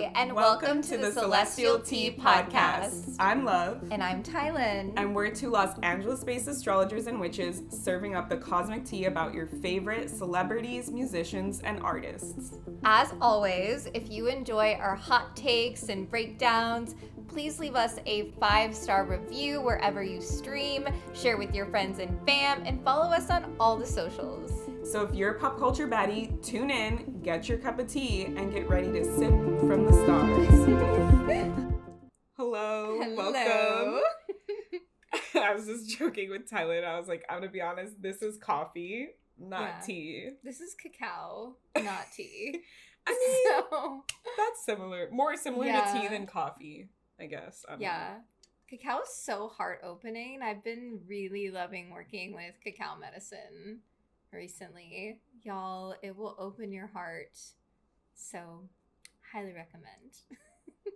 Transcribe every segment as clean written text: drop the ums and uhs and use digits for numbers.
Hi, and welcome to the Celestial Tea Podcast. I'm Love. And I'm Tylen. And we're two Los Angeles-based astrologers and witches serving up the cosmic tea about your favorite celebrities, musicians, and artists. As always, if you enjoy our hot takes and breakdowns, please leave us a 5-star review wherever you stream, share with your friends and fam, and follow us on all the socials. So if you're a pop culture baddie, tune in, get your cup of tea, and get ready to sip from the stars. Hello, welcome. I was just joking with Tyler. I was like, I'm gonna be honest, this is coffee, not tea. This is cacao, not tea. I mean, so that's similar. More similar to tea than coffee, I guess. I don't know. Cacao is so heart opening. I've been really loving working with cacao medicine recently. Y'all, it will open your heart. So, highly recommend.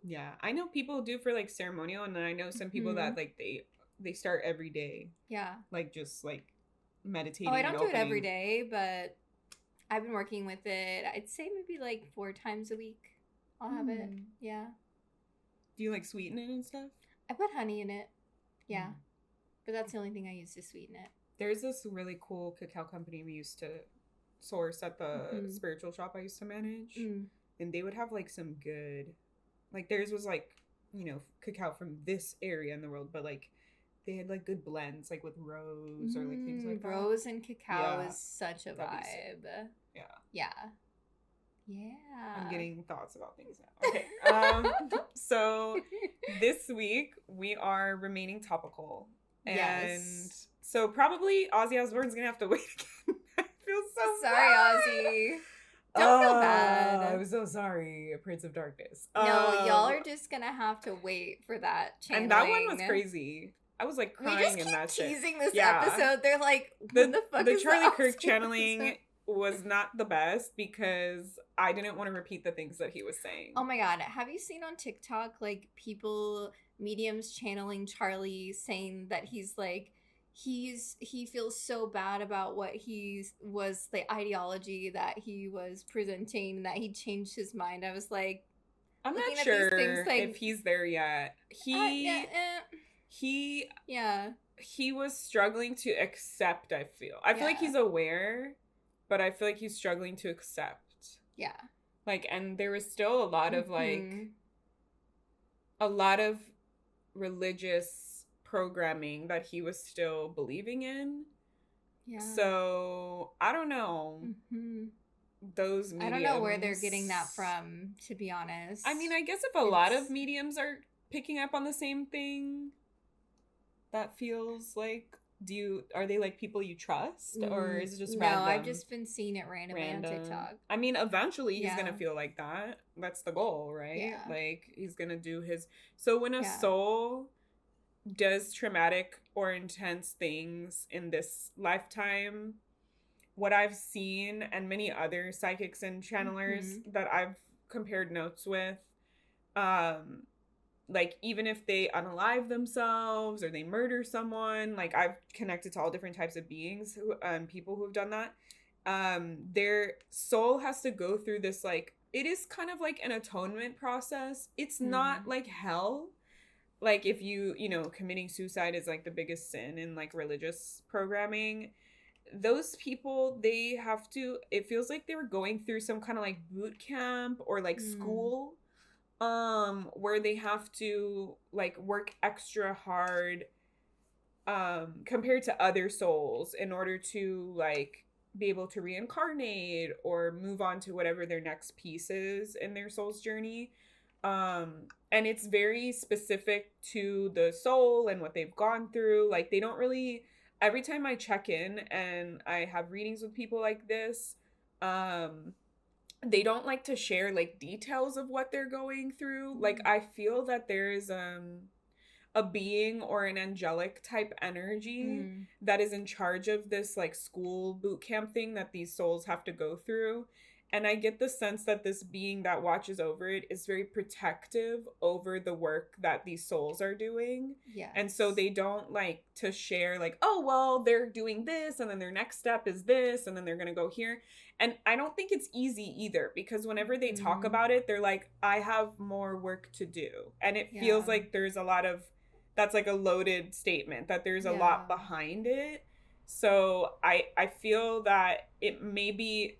Yeah, I know people do for like ceremonial, and then I know some people that like they start every day. Yeah. Like just like meditating. Oh, I don't do it every day, but I've been working with it. I'd say maybe like 4 times a week. I'll have it. Yeah. Do you like sweeten it and stuff? I put honey in it. Yeah. But that's the only thing I use to sweeten it. There's this really cool cacao company we used to source at the spiritual shop I used to manage. And they would have like some good, like theirs was like, you know, cacao from this area in the world, but like they had like good blends like with rose or like things like that. Rose and cacao is such a vibe. Yeah. I'm getting thoughts about things now. Okay. So this week we are remaining topical. And so probably Ozzy Osbourne's gonna have to wait again. I feel so sorry, bad. Ozzy. Don't feel bad. I'm so sorry, Prince of Darkness. No, y'all are just gonna have to wait for that channeling. And that one was crazy. I was like crying in that shit. We just keep teasing this episode. They're like, what the fuck is the Charlie the Kirk channeling was not the best because I didn't want to repeat the things that he was saying. Oh my god, have you seen on TikTok like mediums channeling Charlie saying that he's like he feels so bad about what was the ideology that he was presenting, that he changed his mind. I was like, I'm not sure if he's there yet. He was struggling to accept, I feel like he's aware, but I feel like he's struggling to accept. Yeah. Like, and there was still a lot of a lot of religious programming that he was still believing in. Yeah. So, I don't know. Those mediums. I don't know where they're getting that from, to be honest. I mean, I guess if a lot of mediums are picking up on the same thing, that feels like, are they like people you trust, or is it just random? No, I've just been seeing it randomly on TikTok. I mean, eventually he's gonna feel like that. That's the goal, right? Yeah. Like, he's gonna do his... So when a soul does traumatic or intense things in this lifetime, what I've seen, and many other psychics and channelers that I've compared notes with, like, even if they unalive themselves or they murder someone, like, I've connected to all different types of beings, people who have done that. Their soul has to go through this, like, it is kind of like an atonement process. It's not like hell. Like, if you know, committing suicide is like the biggest sin in like religious programming. Those people, they have to, it feels like they were going through some kind of like boot camp or like school, where they have to like work extra hard compared to other souls in order to like be able to reincarnate or move on to whatever their next piece is in their soul's journey. And it's very specific to the soul and what they've gone through. Like, they don't really, every time I check in and I have readings with people like this, they don't like to share like details of what they're going through. Like, I feel that there is a being or an angelic type energy that is in charge of this like school boot camp thing that these souls have to go through. And I get the sense that this being that watches over it is very protective over the work that these souls are doing. Yes. And so they don't like to share like, oh, well, they're doing this and then their next step is this and then they're going to go here. And I don't think it's easy either, because whenever they talk about it, they're like, I have more work to do. And it feels like there's a lot of, that's like a loaded statement, that there's a lot behind it. So I feel that it maybe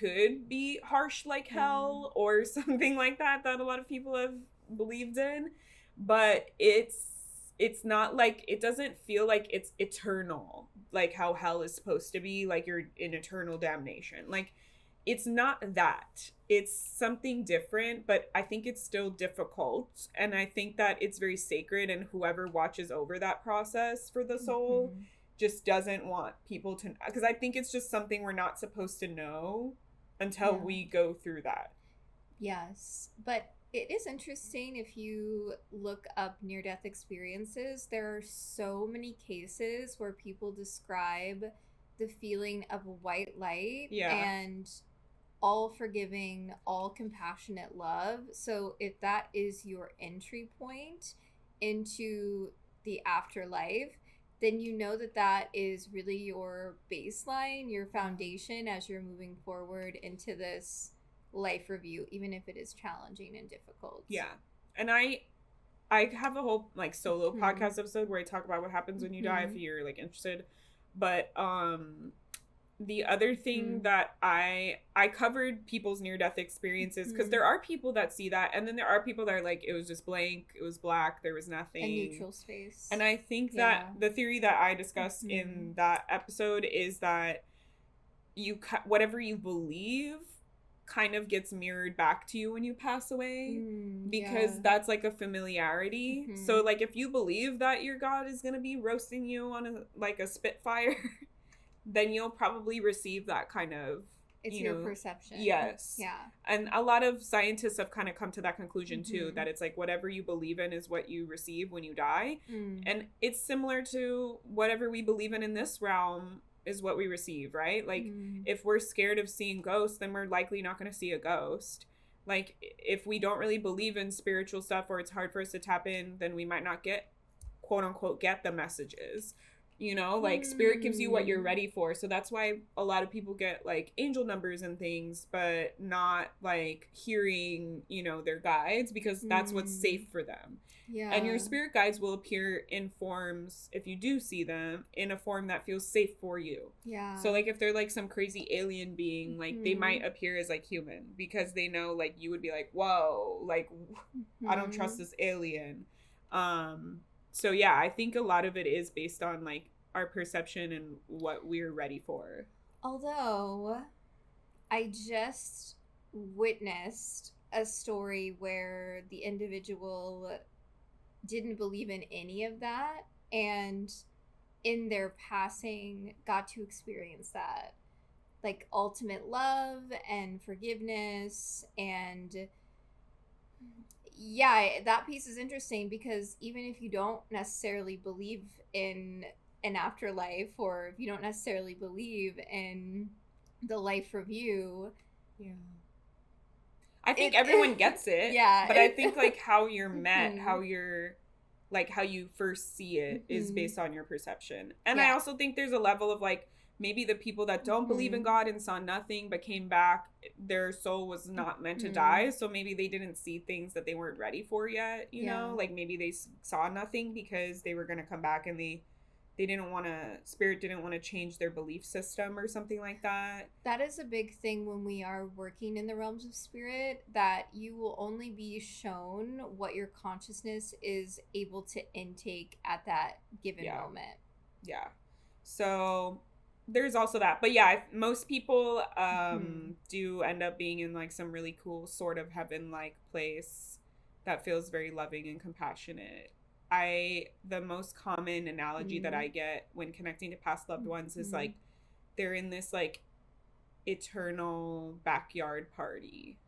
could be harsh like hell or something like that a lot of people have believed in, but it's not like, it doesn't feel like it's eternal like how hell is supposed to be, like you're in eternal damnation. Like, it's not that. It's something different, but I think it's still difficult, and I think that it's very sacred, and whoever watches over that process for the soul just doesn't want people to, because I think it's just something we're not supposed to know until we go through that. Yes, but it is interesting if you look up near-death experiences. There are so many cases where people describe the feeling of a white light and all forgiving, all compassionate love. So if that is your entry point into the afterlife, then you know that that is really your baseline, your foundation as you're moving forward into this life review, even if it is challenging and difficult. Yeah. And I have a whole like solo podcast episode where I talk about what happens when you die, if you're like interested. But the other thing that I covered people's near-death experiences, because there are people that see that, and then there are people that are like, it was just blank, it was black, there was nothing. A neutral space. And I think that the theory that I discussed in that episode is that you whatever you believe kind of gets mirrored back to you when you pass away, because that's like a familiarity. So like if you believe that your God is going to be roasting you on a Spitfire, then you'll probably receive that kind of, it's your perception. Yes. Yeah. And a lot of scientists have kind of come to that conclusion too, that it's like whatever you believe in is what you receive when you die. And it's similar to whatever we believe in this realm is what we receive, right? Like if we're scared of seeing ghosts, then we're likely not going to see a ghost. Like if we don't really believe in spiritual stuff, or it's hard for us to tap in, then we might not get, quote unquote, get the messages. You know, like spirit gives you what you're ready for. So that's why a lot of people get like angel numbers and things, but not like hearing, you know, their guides, because that's what's safe for them. Yeah. And your spirit guides will appear in forms, if you do see them, in a form that feels safe for you. Yeah. So like if they're like some crazy alien being, like they might appear as like human, because they know like you would be like, whoa, like I don't trust this alien. So yeah, I think a lot of it is based on like our perception and what we're ready for. Although I just witnessed a story where the individual didn't believe in any of that, and in their passing got to experience that, like ultimate love and forgiveness. And yeah, that piece is interesting, because even if you don't necessarily believe in an afterlife, or if you don't necessarily believe in the life review, I think everyone gets it. Yeah. But I think like how you're met, how you're like how you first see it is based on your perception. And I also think there's a level of like, maybe the people that don't believe in God and saw nothing but came back, their soul was not meant to die. So maybe they didn't see things that they weren't ready for yet, you know? Like maybe they saw nothing because they were going to come back, and they didn't want to, spirit didn't want to change their belief system or something like that. That is a big thing when we are working in the realms of spirit, that you will only be shown what your consciousness is able to intake at that given moment. Yeah. So there's also that. But yeah, most people do end up being in like some really cool sort of heaven-like place that feels very loving and compassionate. The most common analogy that I get when connecting to past loved ones is like they're in this like eternal backyard party.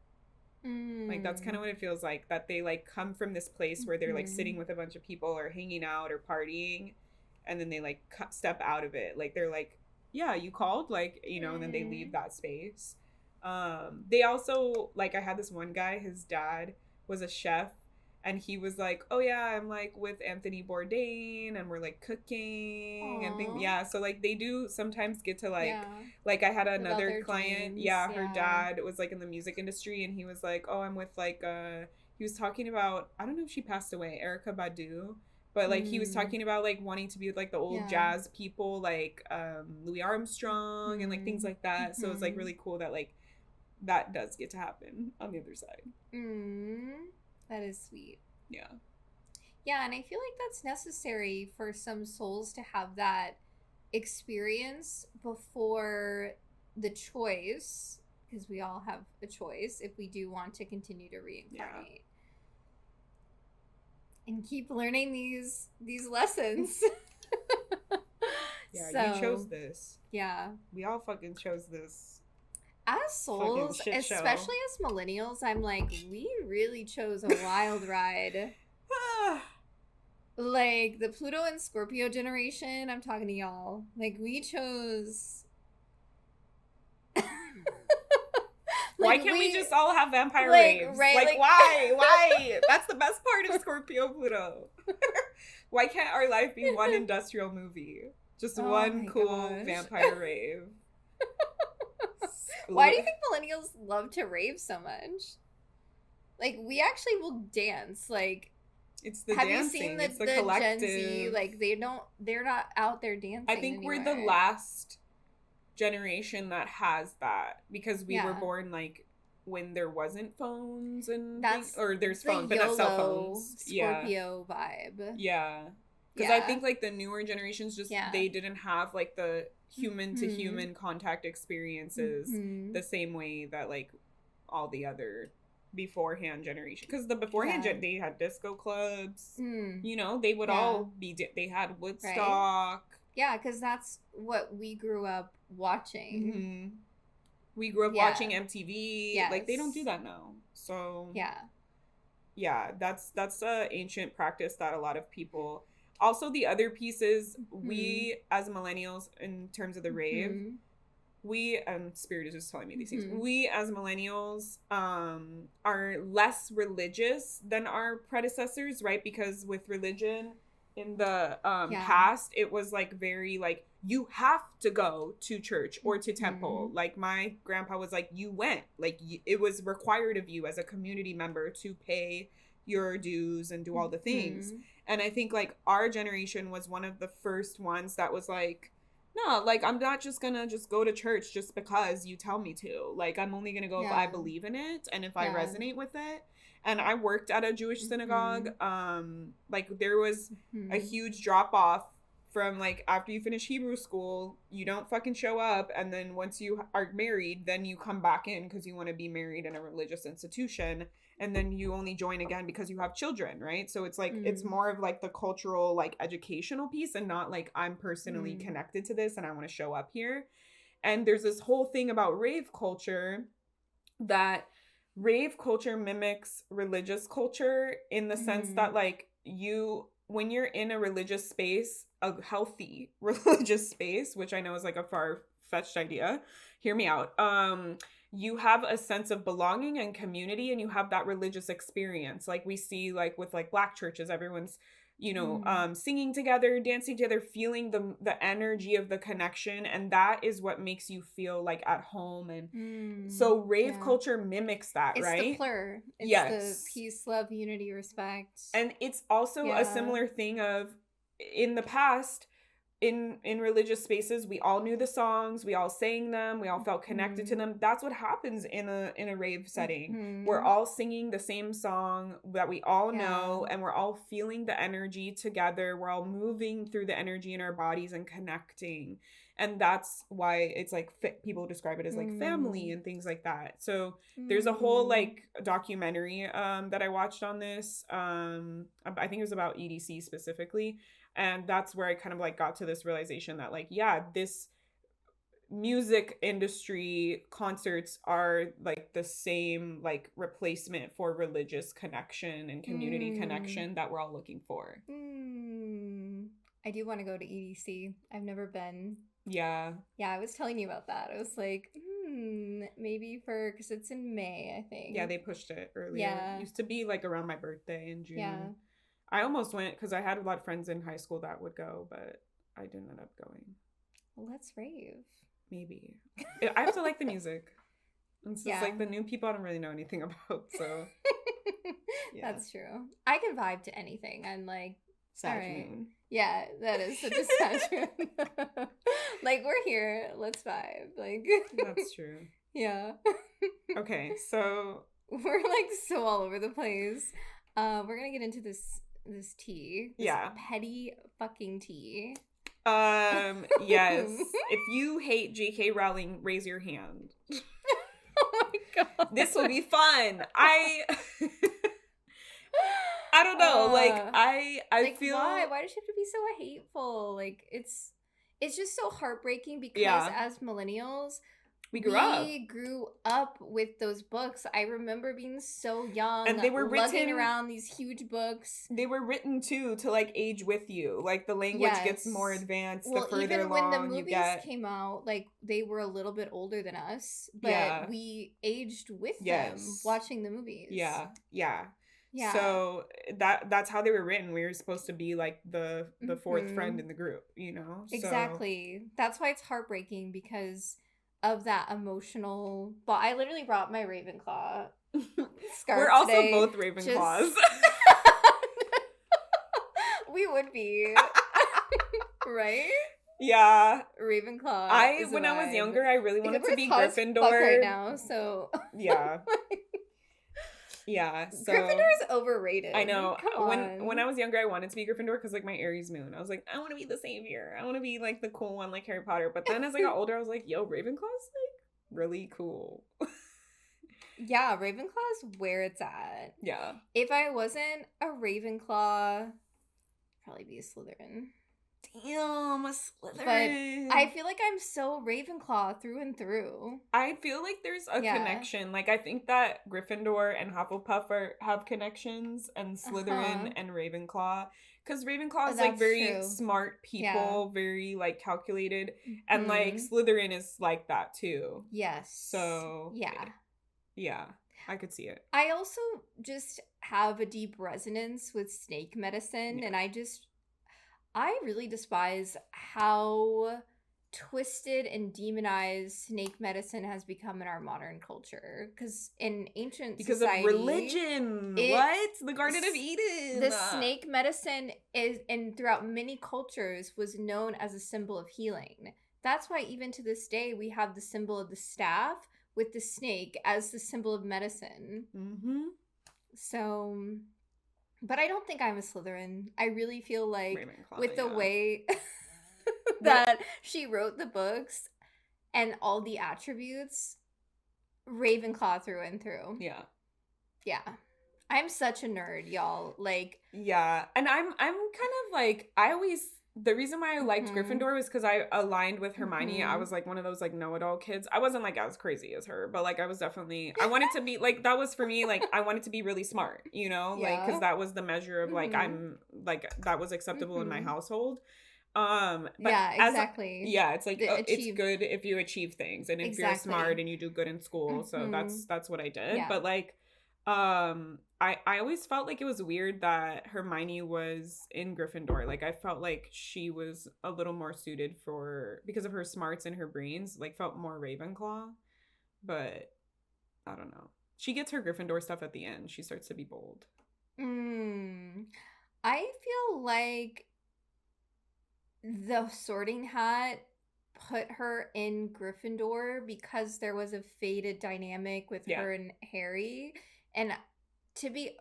Like that's kind of what it feels like, that they like come from this place where they're like sitting with a bunch of people or hanging out or partying, and then they like step out of it. Like they're like yeah, you called, like, you know, and then they leave Mm. that space. They also, like, I had this one guy, his dad was a chef, and he was like, oh yeah, I'm like with Anthony Bourdain and we're like cooking and things. Aw. Yeah, so like they do sometimes get to Yeah. like I had Live out another their client, dreams. yeah, her Yeah. dad was like in the music industry, and he was like, oh, I'm with like he was talking about, I don't know if she passed away, Erica Badu, but like he was Mm. talking about like wanting to be with like the old Yeah. jazz people, like Louis Armstrong and like things Mm. like that. So it's like Mm. really cool that like that does get to happen on the other side. Mm. That is sweet. Yeah. Yeah, and I feel like that's necessary for some souls to have that experience before the choice, because we all have a choice if we do want to continue to reincarnate. And keep learning these lessons. Yeah, So, you chose this. yeah. We all fucking chose this. As souls, shit show. especially as millennials, I'm like, we really chose a wild ride. Like the Pluto and Scorpio generation, I'm talking to y'all. Like we chose. Why Like, can't we just all have vampire like, raves? right, Like, like- why? Why? That's the best part of Scorpio Pluto. Why can't our life be one industrial movie? Just Oh one my cool gosh. vampire rave. Why do you think millennials love to rave so much? Like we actually will dance. Like It's the have dancing. you seen It's the Gen collective. Z? Like they're not out there dancing. I think we're the anywhere. last generation that has that, because we were Yeah. born like when there wasn't phones and That's or there's the phones, but not cell YOLO phones. Yeah. Scorpio vibe. Yeah. Because I think like the newer generations just Yeah. they didn't have like the human to Mhm. human contact experiences Mhm. the same way that like all the other beforehand generation, because the beforehand Yeah. they had disco clubs, Mm. you know, they would Yeah. all be they had Woodstock. Yeah, because that's what we grew up watching. Mm-hmm. We grew up Yeah. watching MTV. Like they don't do Yes. that now. So Yeah. that's a ancient practice that a lot of people. Also, the other piece is we as millennials, in terms of the rave, Mhm. we Spirit is just telling me these things. Mhm. We as millennials are less religious than our predecessors, right? Because with religion in the Yeah. past, it was like very like you have to go to church or to temple. Mhm. Like my grandpa was like, you went, like it was required of you as a community member to pay your dues and do all the things. Mhm. And I think like our generation was one of the first ones that was like, no, like I'm not just gonna just go to church just because you tell me to. Like I'm only gonna go if I Yeah. believe in it and if I Yeah. resonate with it. And I worked at a Jewish synagogue. Like there was a Mhm. huge drop off from like after you finish Hebrew school, you don't fucking show up, and then once you are married, then you come back in because you want to be married in a religious institution, and then you only join again because you have children, right? So it's like it's Mm. more of like the cultural like educational piece, and not like I'm personally Mm. connected to this and I want to show up here. And there's this whole thing about rave culture, that rave culture mimics religious culture in the sense that like when you're in a religious space, a healthy religious space, which I know is like a far-fetched idea, hear me out, you have a sense of belonging and community, and you have that religious experience like we see like with like Black churches, everyone's singing together, dancing together, feeling the energy of the connection, and that is what makes you feel like at home. And so rave culture mimics that, it's right? the plur. It's Yes. the peace, love, unity, respect. And it's also a similar thing of in the past, in religious spaces, we all knew the songs, we all sang them, we all felt connected to them. That's what happens in a rave setting. We're all singing the same song that we all know, and we're all feeling the energy together. We're all moving through the energy in our bodies and connecting. And that's why it's like people describe it as like family and things like that. So there's a whole like documentary that I watched on this. I think it was about EDC specifically. And that's where I kind of like got to this realization that like, yeah, this music industry concerts are like the same like replacement for religious connection and community connection that we're all looking for. I do want to go to EDC. I've never been. Yeah. Yeah, I was telling you about that. I was like, maybe because it's in May, I think. Yeah, they pushed it earlier. Yeah. It used to be like around my birthday in June. Yeah. I almost went because I had a lot of friends in high school that would go, but I didn't end up going. Well, let's rave. Maybe. I have to like the music. It's just like the new people I don't really know anything about, so. Yeah. That's true. I can vibe to anything. I'm like, Sad moon. Yeah, that is such a sad moon. Like, we're here. Let's vibe. Like, that's true. Yeah. Okay, so we're like so all over the place. We're gonna get into this tea. This petty fucking tea. Yes. If you hate J.K. Rowling, raise your hand. Oh my god. This will be fun. I don't know. Like I like, feel why does she have to be so hateful? Like it's just so heartbreaking because as millennials we grew up with those books. I remember being so young and they were lugging around these huge books. They were written too to like age with you. Like the language gets more advanced the further even along when the movies you get. came out, like they were a little bit older than us, but we aged with them watching the movies. Yeah. So that's how they were written. We were supposed to be like the fourth friend in the group, you know? Exactly. That's why it's heartbreaking because of that emotional. But I literally brought my Ravenclaw scarf. We're also today. both Ravenclaws. We would be. Right? Yeah. Ravenclaw. When I was younger, I really wanted to be Gryffindor. Right now, so yeah. Yeah, so Gryffindor is overrated. I know. Come on. When I was younger, I wanted to be Gryffindor because like my Aries moon. I was like, I want to be the savior. I want to be like the cool one, like Harry Potter. But then as I got older, I was like, yo, Ravenclaw's like really cool. Yeah, Ravenclaw's where it's at. Yeah. If I wasn't a Ravenclaw, I'd probably be a Slytherin. Damn, a Slytherin. But I feel like I'm so Ravenclaw through and through. I feel like there's a connection. Like, I think that Gryffindor and Hufflepuff have connections, and Slytherin and Ravenclaw. Because Ravenclaw is, like, very smart people, very, like, calculated. And, like, Slytherin is like that, too. Yes. So. Yeah. I could see it. I also just have a deep resonance with snake medicine, and I really despise how twisted and demonized snake medicine has become in our modern culture. Because in ancient society, of religion. What? The Garden of Eden. The snake medicine and throughout many cultures was known as a symbol of healing. That's why even to this day we have the symbol of the staff with the snake as the symbol of medicine. Mm-hmm. So... But I don't think I'm a Slytherin. I really feel like Ravenclaw, with the way that she wrote the books and all the attributes, Ravenclaw through and through. Yeah. Yeah. I'm such a nerd, y'all. Like, yeah. And I'm kind of like, the reason why I liked Gryffindor was because I aligned with Hermione. I was like one of those like know-it-all kids. I wasn't like as crazy as her, but like I was definitely, I wanted to be like, that was for me, like I wanted to be really smart, you know, like because that was the measure of like I'm like that was acceptable in my household. But exactly. It's like it's good if you achieve things and if you're smart and you do good in school. So that's what I did. But like I always felt like it was weird that Hermione was in Gryffindor. Like, I felt like she was a little more suited because of her smarts and her brains, like, felt more Ravenclaw. But, I don't know. She gets her Gryffindor stuff at the end. She starts to be bold. I feel like the Sorting Hat put her in Gryffindor because there was a fated dynamic with her and Harry. And to be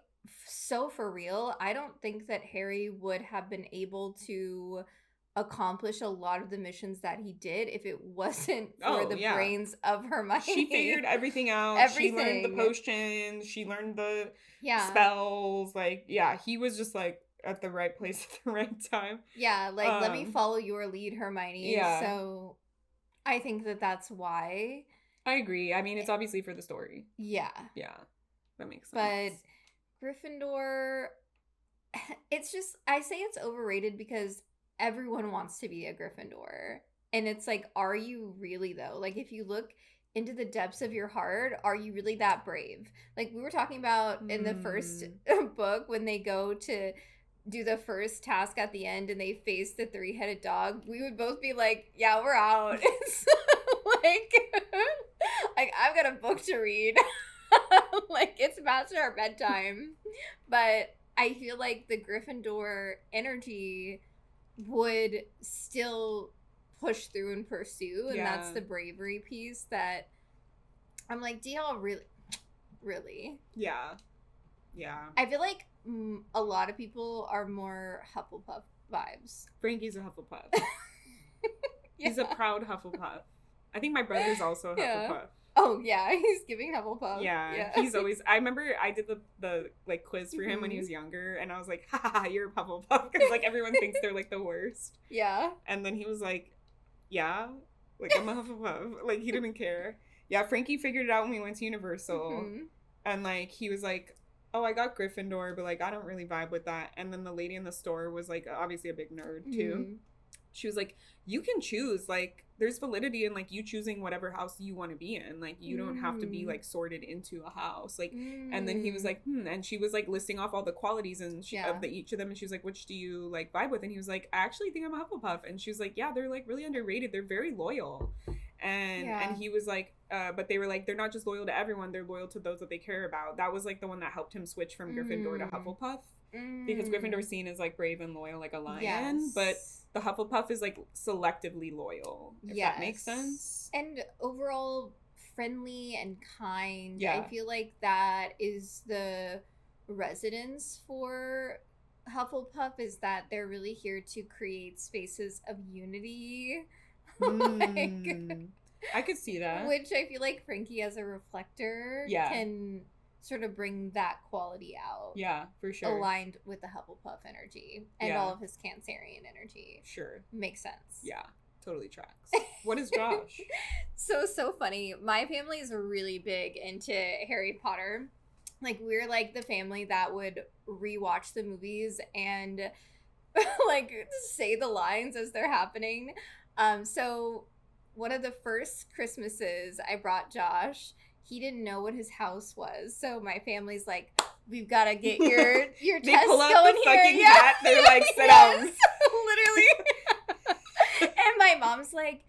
so for real, I don't think that Harry would have been able to accomplish a lot of the missions that he did if it wasn't for the brains of Hermione. She figured everything out. She learned the potions. She learned the spells. Like, he was just like at the right place at the right time. Yeah, like, let me follow your lead, Hermione. Yeah. So I think that that's why. I agree. I mean, it's obviously for the story. Yeah. Yeah. That makes sense. But Gryffindor, it's just, I say it's overrated because everyone wants to be a Gryffindor. And it's like, are you really though? Like, if you look into the depths of your heart, are you really that brave? Like we were talking about in the first book when they go to do the first task at the end and they face the three-headed dog, we would both be like, yeah, we're out. It's like I've got a book to read. Like it's past our bedtime. But I feel like the Gryffindor energy would still push through and pursue, and that's the bravery piece that I'm like, do y'all really? Yeah. I feel like a lot of people are more Hufflepuff vibes. Frankie's a Hufflepuff. He's a proud Hufflepuff. I think my brother's also a Hufflepuff. Oh yeah, he's giving Hufflepuff. Yeah. He's always. I remember I did the like quiz for him when he was younger, and I was like, "Ha, you're a Hufflepuff," because like everyone thinks they're like the worst. Yeah. And then he was like, "Yeah, like I'm a Hufflepuff." Like he didn't care. Yeah, Frankie figured it out when we went to Universal, and like he was like, "Oh, I got Gryffindor, but like I don't really vibe with that." And then the lady in the store was like, obviously a big nerd too. She was like, "You can choose, like there's validity in like you choosing whatever house you want to be in. Like you don't have to be like sorted into a house." Like and then he was like, and she was like listing off all the qualities and of each of them, and she was like, "Which do you like vibe with?" And he was like, "I actually think I'm a Hufflepuff." And she was like, "Yeah, they're like really underrated. They're very loyal." And he was like, but they were like, they're not just loyal to everyone, they're loyal to those that they care about. That was like the one that helped him switch from Gryffindor to Hufflepuff. Because Gryffindor's seen as like brave and loyal like a lion, but the Hufflepuff is like selectively loyal, if that makes sense. And overall friendly and kind. I feel like that is the resonance for Hufflepuff, is that they're really here to create spaces of unity. I could see that. Which I feel like Frankie as a reflector can sort of bring that quality out. Yeah, for sure. Aligned with the Hufflepuff energy and all of his Cancerian energy. Sure. Makes sense. Yeah, totally tracks. What is Josh? So funny. My family is really big into Harry Potter. Like, we're like the family that would rewatch the movies and like say the lines as they're happening. So one of the first Christmases I brought Josh, he didn't know what his house was. So my family's like, we've got to get your they test pull out going the here. fucking hat. They're like, sit down. Literally. And my mom's like,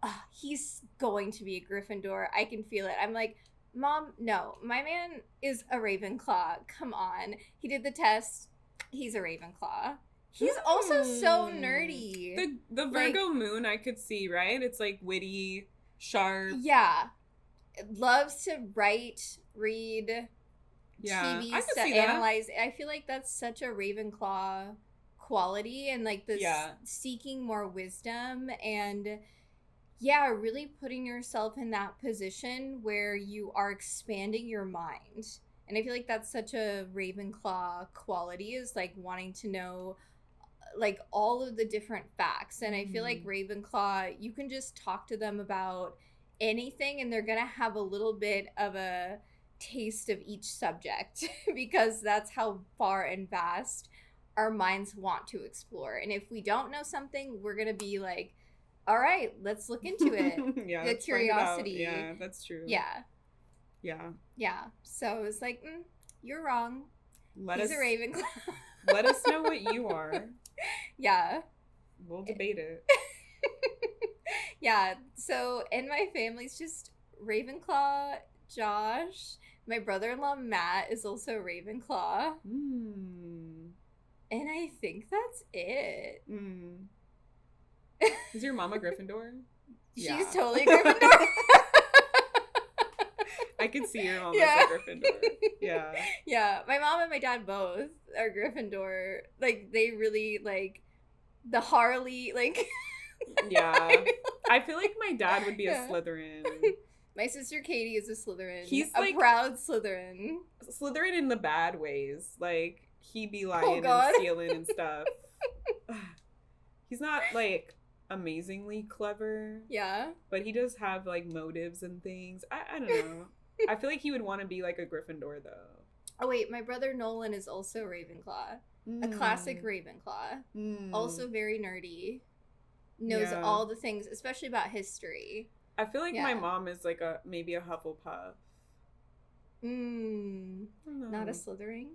oh, he's going to be a Gryffindor. I can feel it. I'm like, Mom, no. My man is a Ravenclaw. Come on. He did the test. He's a Ravenclaw. He's also so nerdy. The Virgo moon I could see, right? It's like witty, sharp. Yeah. Loves to write, read, TV stuff, analyze. I feel like that's such a Ravenclaw quality, and like this seeking more wisdom and really putting yourself in that position where you are expanding your mind. And I feel like that's such a Ravenclaw quality, is like wanting to know like all of the different facts. And I feel like Ravenclaw, you can just talk to them about anything and they're gonna have a little bit of a taste of each subject because that's how far and vast our minds want to explore. And if we don't know something, we're gonna be like, all right, let's look into it. The curiosity. Yeah, that's true. Yeah. So it's like, you're wrong. He's a Ravenclaw. Let us know what you are. Yeah. We'll debate it. Yeah. So, and my family's just Ravenclaw, Josh. My brother-in-law, Matt, is also Ravenclaw. And I think that's it. Is your mama Gryffindor? She's totally Gryffindor. I can see your mom as a Gryffindor. Yeah. My mom and my dad both are Gryffindor. Like, they really, like, the Harley, like... I feel like my dad would be a Slytherin. My sister Katie is a Slytherin. He's a like, proud Slytherin. Slytherin in the bad ways. Like, he be lying and stealing and stuff. He's not, like... amazingly clever, but he does have like motives and things. I don't know. I feel like he would want to be like a Gryffindor though. Oh wait, my brother Nolan is also Ravenclaw, a classic Ravenclaw, also very nerdy. knows all the things, especially about history. I feel like my mom is like maybe a Hufflepuff. Not a Slytherin?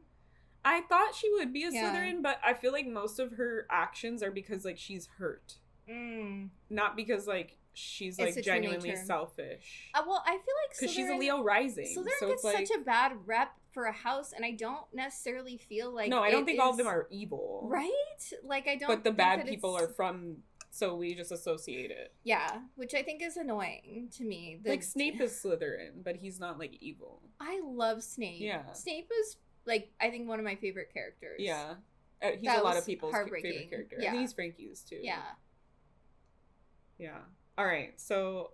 I thought she would be a Slytherin, but I feel like most of her actions are because like she's hurt. Not because like she's like genuinely selfish. Well, I feel like because she's a Leo rising. Slytherin so gets it's like, such a bad rep for a house, and I don't necessarily feel like I don't think all of them are evil. Right? Like, I don't. But the bad people are from. So we just associate it. Yeah, which I think is annoying to me. Like, Snape is Slytherin, but he's not, like, evil. I love Snape. Yeah. Snape is, like, I think one of my favorite characters. Yeah. He's a lot of people's favorite character. Yeah. I think he's Frankie's, too. Yeah. Yeah. All right, so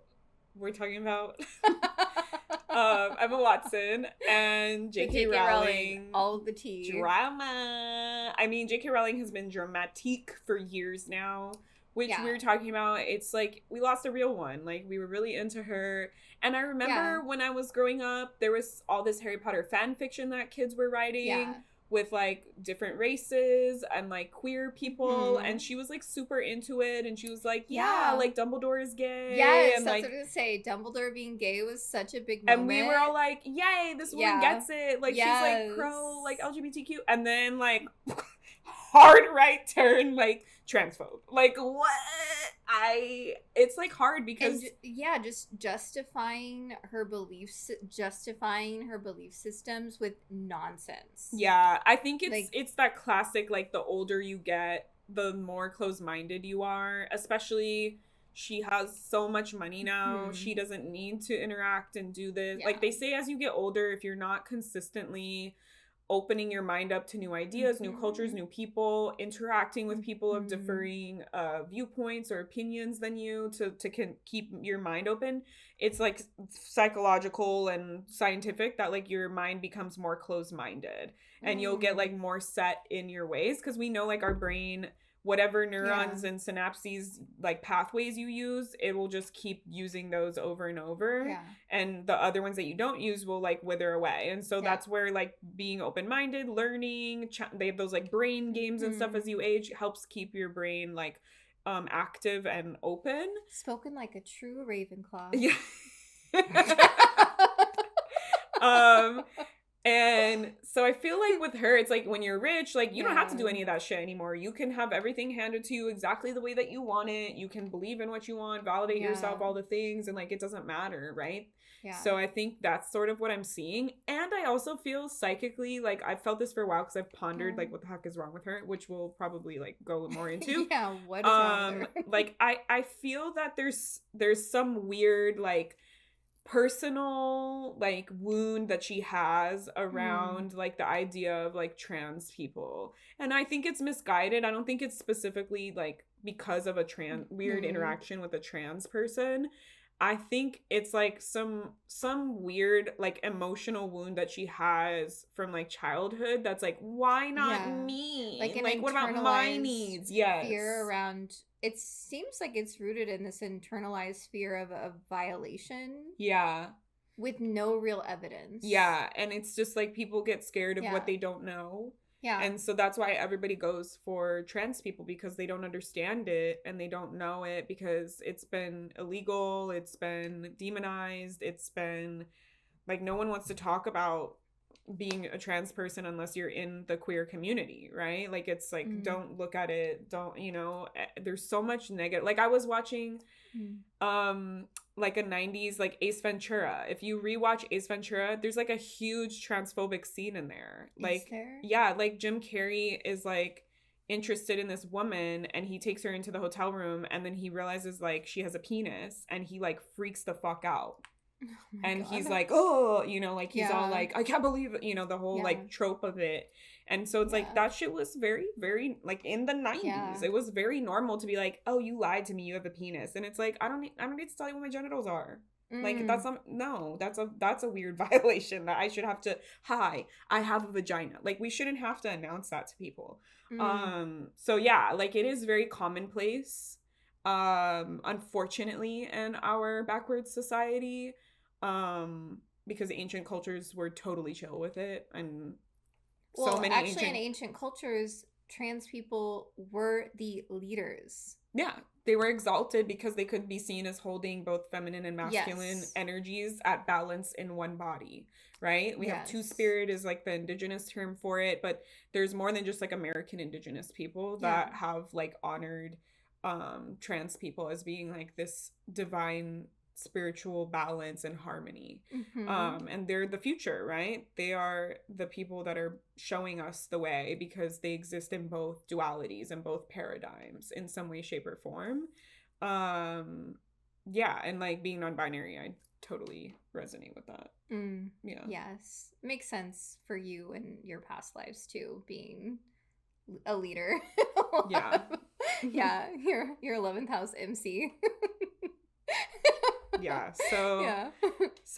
we're talking about Emma Watson and J.K. Rowling. All the tea. Drama. I mean, J.K. Rowling has been dramatique for years now. Which we were talking about, it's like, we lost a real one. Like, we were really into her. And I remember when I was growing up, there was all this Harry Potter fan fiction that kids were writing with, like, different races and, like, queer people. And she was, like, super into it. And she was like, like, Dumbledore is gay. Yes, and, that's like, what I was going to say. Dumbledore being gay was such a big moment. And we were all like, yay, this woman gets it. Like, she's, like, pro, like, LGBTQ. And then, like... hard right turn, like, transphobe. Like, what? It's, like, hard because... And, just justifying her beliefs, justifying her belief systems with nonsense. Yeah, I think it's that classic, like, the older you get, the more closed-minded you are. Especially, she has so much money now. She doesn't need to interact and do this. Like, they say as you get older, if you're not consistently... opening your mind up to new ideas, new cultures, new people, interacting with people of differing viewpoints or opinions than you to keep your mind open. It's like psychological and scientific that like your mind becomes more closed-minded and you'll get like more set in your ways because we know like our brain, whatever neurons and synapses, like pathways you use, it will just keep using those over and over. Yeah. And the other ones that you don't use will like wither away. And so that's where like being open-minded, learning, they have those like brain games and stuff as you age helps keep your brain like active and open. Spoken like a true Ravenclaw. Yeah. And so I feel like with her, it's like when you're rich, like you don't have to do any of that shit anymore. You can have everything handed to you exactly the way that you want it. You can believe in what you want, validate yourself, all the things, and like it doesn't matter, right? Yeah. So I think that's sort of what I'm seeing. And I also feel psychically, like I've felt this for a while because I've pondered like what the heck is wrong with her, which we'll probably like go more into. What is wrong with her? Like I feel that there's some weird like personal like wound that she has around like the idea of like trans people, and I think it's misguided. I don't think it's specifically like because of a weird interaction with a trans person. I think it's like some weird like emotional wound that she has from like childhood that's like, why not me? Like what about my needs? Yes. Fear around, it seems like it's rooted in this internalized fear of a violation. Yeah. With no real evidence. Yeah. And it's just like people get scared of what they don't know. Yeah. And so that's why everybody goes for trans people, because they don't understand it and they don't know it because it's been illegal, it's been demonized, it's been like no one wants to talk about being a trans person unless you're in the queer community, right? Like it's like don't look at it, don't, you know, there's so much negative. Like I was watching like a 90s like Ace Ventura. If you rewatch Ace Ventura, there's like a huge transphobic scene in there. Like yeah, like Jim Carrey is like interested in this woman and he takes her into the hotel room and then he realizes like she has a penis and he like freaks the fuck out. Oh and God. He's like, oh, you know, like he's all like, I can't believe it, you know, the whole like trope of it. And so it's like that shit was very, very like in the 90s. It was very normal to be like, oh, you lied to me, you have a penis. And it's like, I don't need to tell you what my genitals are. Like that's a weird violation that I should have to, hi, I have a vagina. Like we shouldn't have to announce that to people. So yeah, like it is very commonplace, unfortunately, in our backwards society. Because ancient cultures were totally chill with it, and in ancient cultures, trans people were the leaders. Yeah, They were exalted because they could be seen as holding both feminine and masculine energies at balance in one body, right? We have two-spirit is like the indigenous term for it, but there's more than just like American indigenous people that have like honored trans people as being like this divine spiritual balance and harmony. And they're the future, right? They are the people that are showing us the way because they exist in both dualities and both paradigms in some way, shape, or form. Yeah, and like being non-binary, I totally resonate with that. Yeah. Yes, makes sense for you and your past lives too, being a leader. Yeah. Yeah, your 11th house MC. Yeah, so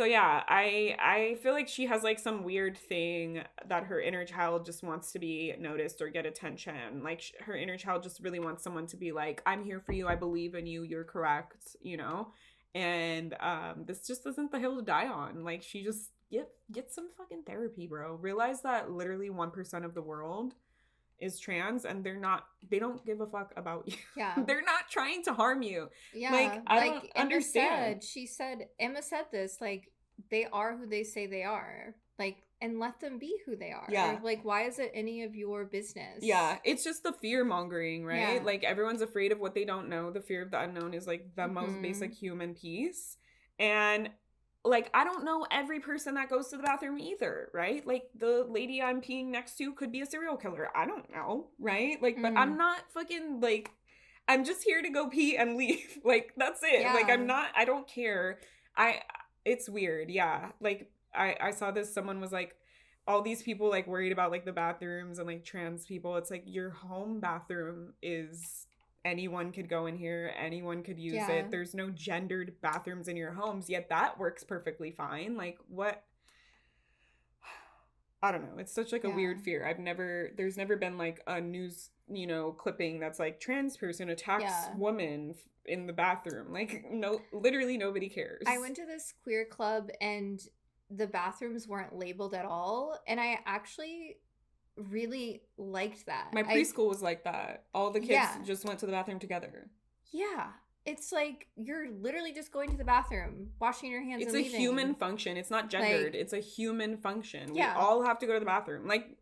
yeah, I feel like she has like some weird thing that her inner child just wants to be noticed or get attention. Like her inner child just really wants someone to be like, I'm here for you, I believe in you, you're correct, you know. And this just isn't the hill to die on. Like she just get some fucking therapy, bro. Realize that literally 1% of the world is trans, and they don't give a fuck about you. Yeah. They're not trying to harm you. Yeah. Like, I don't understand. Emma said this, like, they are who they say they are. Like, and let them be who they are. Yeah. Like, why is it any of your business? Yeah. It's just the fear mongering, right? Yeah. Like, everyone's afraid of what they don't know. The fear of the unknown is like the most basic human piece. And like, I don't know every person that goes to the bathroom either, right? Like, the lady I'm peeing next to could be a serial killer. I don't know, right? Like, but I'm not fucking, like, I'm just here to go pee and leave. Like, that's it. Yeah. Like, I don't care. It's weird, yeah. Like, I saw this, someone was like, all these people, like, worried about, like, the bathrooms and, like, trans people. It's like, your home bathroom is... anyone could go in here, anyone could use it. There's no gendered bathrooms in your homes, yet that works perfectly fine. Like, what? I don't know. It's such like a weird fear. There's never been like a news, you know, clipping that's like trans person attacks woman in the bathroom. Like, no, literally nobody cares. I went to this queer club and the bathrooms weren't labeled at all, and I actually really liked that. My preschool was like that. All the kids just went to the bathroom together. Yeah. It's like you're literally just going to the bathroom, washing your hands, and leaving. It's a human function. It's not gendered. Like, it's a human function. We all have to go to the bathroom. Like,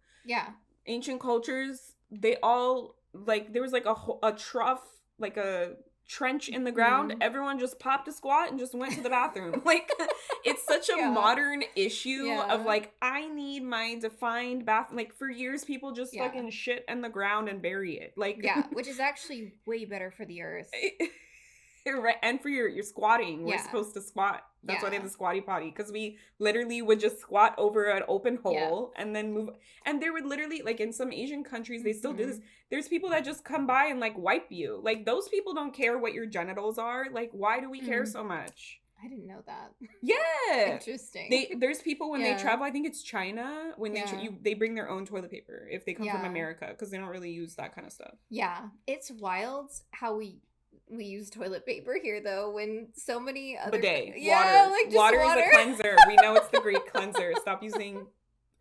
ancient cultures, they all, like, there was like a trough, like a trench in the ground. Everyone just popped a squat and just went to the bathroom. Like, it's such a modern issue of like, I need my defined bathroom. Like, for years people just fucking shit in the ground and bury it. Like, which is actually way better for the earth. Right, and for your squatting, we're supposed to squat. That's why they have the squatty potty, because we literally would just squat over an open hole and then move. And there would literally, like, in some Asian countries, they still do this. There's people that just come by and like wipe you. Like, those people don't care what your genitals are. Like, why do we care so much? I didn't know that. Yeah, interesting. There's people when they travel. I think it's China when they bring their own toilet paper if they come from America, because they don't really use that kind of stuff. Yeah, it's wild how we use toilet paper here, though, when so many other... Bidet. Water. Like just water is a cleanser. We know it's the Greek cleanser. Stop using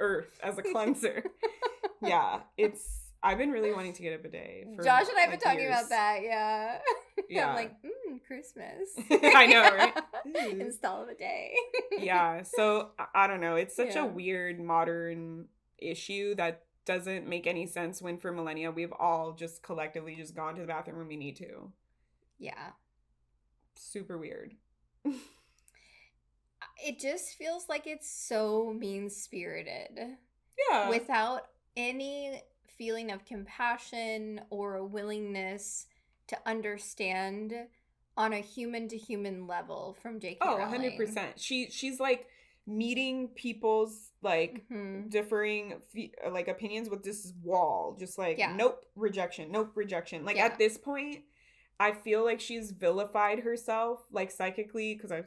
earth as a cleanser. Yeah, I've been really wanting to get a bidet. Josh and I have been talking about that, yeah. I'm like, Christmas. I know, right? Install a bidet. Yeah, so, I don't know. It's such a weird modern issue that doesn't make any sense when for millennia we've all just collectively just gone to the bathroom when we need to. Yeah. Super weird. It just feels like it's so mean-spirited. Yeah. Without any feeling of compassion or a willingness to understand on a human-to-human level from J.K. Rowling. 100%. She's like meeting people's like differing like opinions with this wall. Just like, nope, rejection. Like at this point, I feel like she's vilified herself, like, psychically, because I've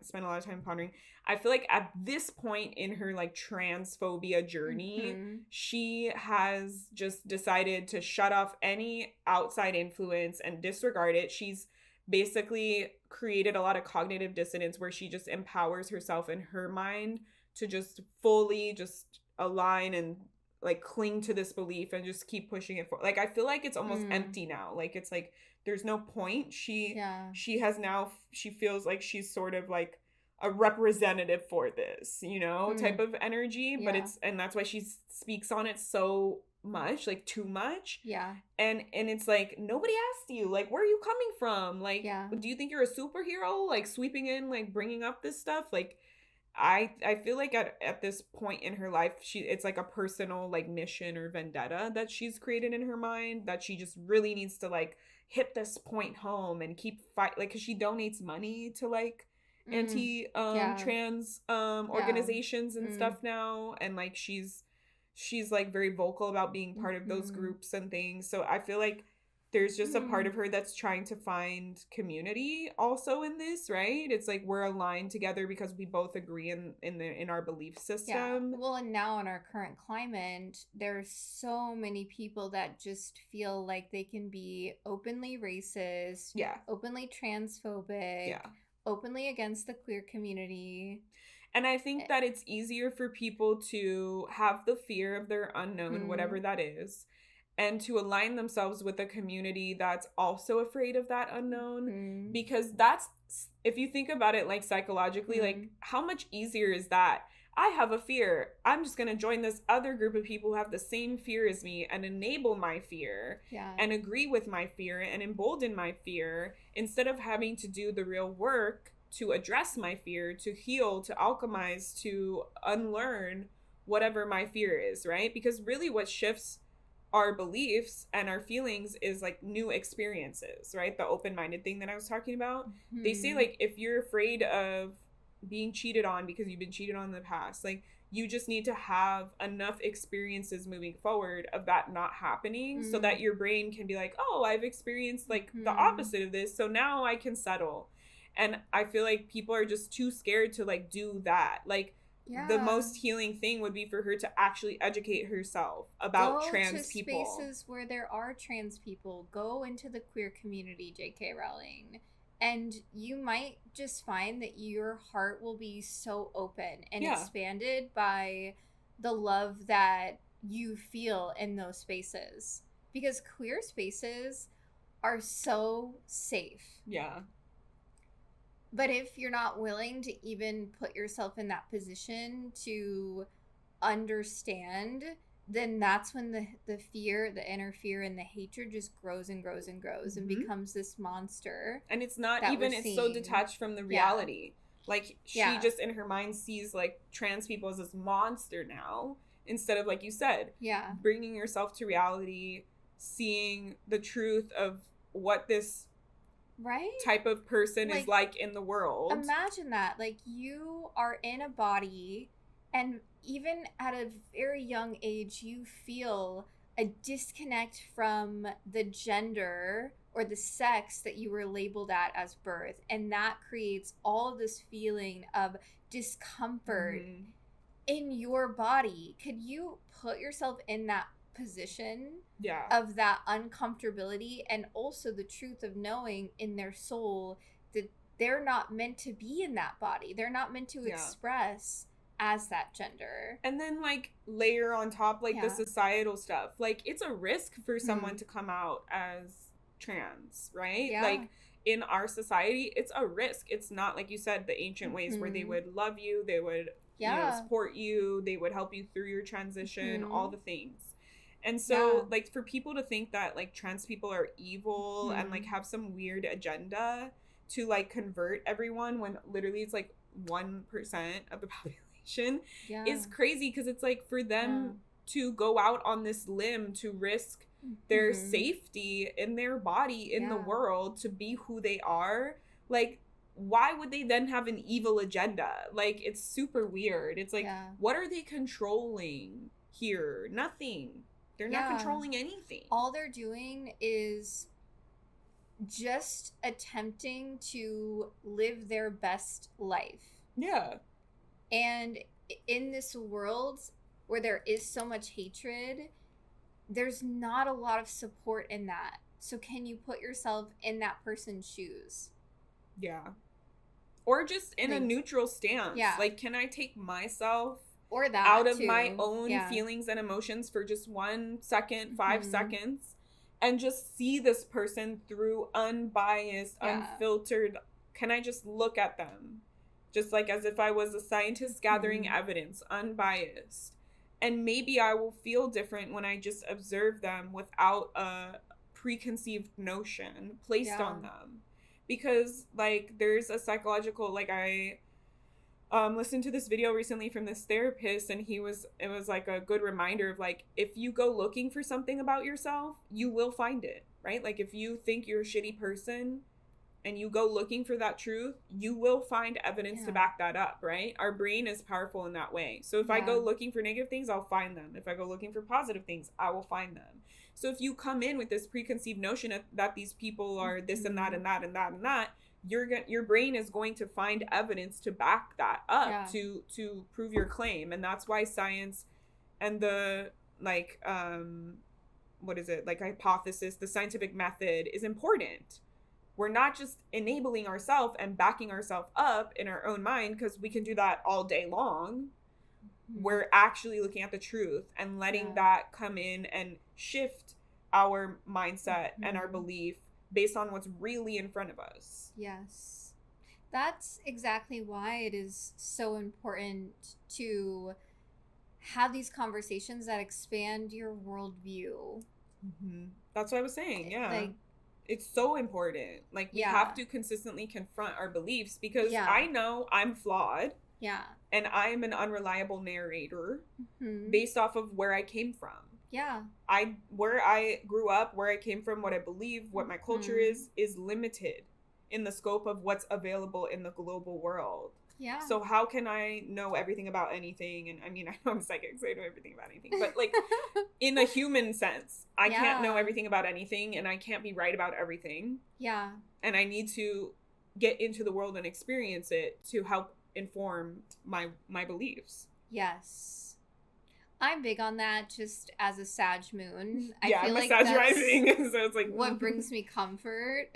spent a lot of time pondering. I feel like at this point in her, like, transphobia journey, she has just decided to shut off any outside influence and disregard it. She's basically created a lot of cognitive dissonance where she just empowers herself in her mind to just fully just align and like cling to this belief and just keep pushing it forward. Like, I feel like it's almost empty now. Like, it's like there's no point. Yeah. She has now, she feels like she's sort of like a representative for this, you know, type Mm. of energy. But Yeah. it's, and that's why she speaks on it so much, like too much. Yeah. And it's like, nobody asked you, like, where are you coming from? Like, Yeah. do you think you're a superhero, like sweeping in, like bringing up this stuff? Like, I feel like at this point in her life, it's like a personal like mission or vendetta that she's created in her mind, that she just really needs to like hit this point home and keep fight, like, because she donates money to like Mm. anti Yeah. trans Yeah. organizations and Mm. stuff now, and like she's like very vocal about being part of those Mm. groups and things. So I feel like there's just a part Mm. of her that's trying to find community also in this, right? It's like we're aligned together because we both agree in our belief Yeah. system. Well, and now in our current climate, there's so many people that just feel like they can be openly racist, Yeah. openly transphobic, Yeah. openly against the queer community. And I think that it's easier for people to have the fear of their unknown, whatever that is, and to align themselves with a community that's also afraid of that unknown. Because that's, if you think about it like psychologically, like how much easier is that? I have a fear. I'm just going to join this other group of people who have the same fear as me and enable my fear and agree with my fear and embolden my fear, instead of having to do the real work to address my fear, to heal, to alchemize, to unlearn whatever my fear is, right? Because really what shifts our beliefs and our feelings is like new experiences, right? The open-minded thing that I was talking about. They say like if you're afraid of being cheated on because you've been cheated on in the past, like you just need to have enough experiences moving forward of that not happening so that your brain can be like, oh, I've experienced like the opposite of this, so now I can settle. And I feel like people are just too scared to like do that. Like the most healing thing would be for her to actually educate herself about trans people. Go to spaces where there are trans people. Go into the queer community, J.K. Rowling. And you might just find that your heart will be so open and expanded by the love that you feel in those spaces. Because queer spaces are so safe. Yeah. But if you're not willing to even put yourself in that position to understand, then that's when the fear, the inner fear, and the hatred just grows and grows and grows and becomes this monster. And it's not even, it's so detached from the reality. Like she just in her mind sees like trans people as this monster now, instead of, like you said, bringing yourself to reality, seeing the truth of what this type of person is like in the world. Imagine that. Like you are in a body, and even at a very young age, you feel a disconnect from the gender or the sex that you were labeled at as birth. And that creates all of this feeling of discomfort in your body. Could you put yourself in that position of that uncomfortability, and also the truth of knowing in their soul that they're not meant to be in that body, they're not meant to express as that gender? And then like layer on top like the societal stuff, like it's a risk for someone to come out as trans, right? Like in our society it's a risk. It's not like you said the ancient ways where they would love you, they would you know, support you, they would help you through your transition, all the things. And so like for people to think that like trans people are evil and like have some weird agenda to like convert everyone, when literally it's like 1% of the population, is crazy. Because it's like for them to go out on this limb to risk their safety in their body in the world to be who they are, like why would they then have an evil agenda? Like it's super weird. It's like what are they controlling here? Nothing. They're not controlling anything. All they're doing is just attempting to live their best life. Yeah. And in this world where there is so much hatred, there's not a lot of support in that. So can you put yourself in that person's shoes? Yeah. Or just in a neutral stance. Yeah. Like, can I take myself or that out of my own feelings and emotions for just 1 second, 5 seconds, and just see this person through unbiased, Yeah. unfiltered. Can I just look at them? Just like as if I was a scientist gathering evidence, unbiased. And maybe I will feel different when I just observe them without a preconceived notion placed on them. Because, like, there's a psychological, like, I listened to this video recently from this therapist, and it was like a good reminder of, like, if you go looking for something about yourself, you will find it, right? Like, if you think you're a shitty person and you go looking for that truth, you will find evidence to back that up, right? Our brain is powerful in that way. So if I go looking for negative things, I'll find them. If I go looking for positive things, I will find them. So if you come in with this preconceived notion that these people are this and that and that and that and that, your brain is going to find evidence to back that up, to prove your claim. And that's why science and the, like, what is it, like, hypothesis, the scientific method is important. We're not just enabling ourselves and backing ourselves up in our own mind, because we can do that all day long. We're actually looking at the truth and letting that come in and shift our mindset and our belief based on what's really in front of us. Yes. That's exactly why it is so important to have these conversations that expand your worldview. That's what I was saying. Yeah. Like, it's so important. Like, we have to consistently confront our beliefs, because I know I'm flawed. Yeah. And I'm an unreliable narrator based off of where I came from. Yeah. Where I grew up, where I came from, what I believe, what my culture is limited in the scope of what's available in the global world. Yeah. So how can I know everything about anything? And I mean, I know I'm psychic, so I know everything about anything. But, like, in a human sense, I can't know everything about anything, and I can't be right about everything. Yeah. And I need to get into the world and experience it to help inform my beliefs. Yes. I'm big on that, just as a Sag moon. I feel I'm like a Sag rising, so it's like what brings me comfort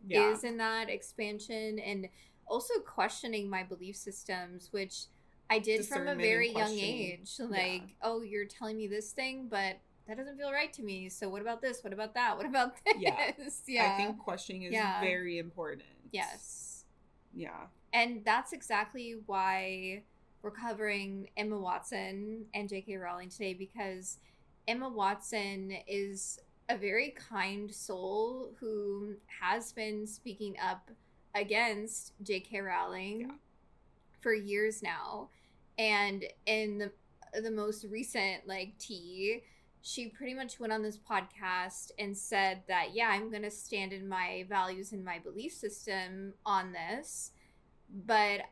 is in that expansion, and also questioning my belief systems, which I did from a very young age. Like, oh, you're telling me this thing, but that doesn't feel right to me. So what about this? What about that? What about this? I think questioning is very important. Yes. Yeah. And that's exactly why we're covering Emma Watson and J.K. Rowling today, because Emma Watson is a very kind soul who has been speaking up against J.K. Rowling for years now. And in the most recent, like, tea, she pretty much went on this podcast and said that, I'm going to stand in my values and my belief system on this, but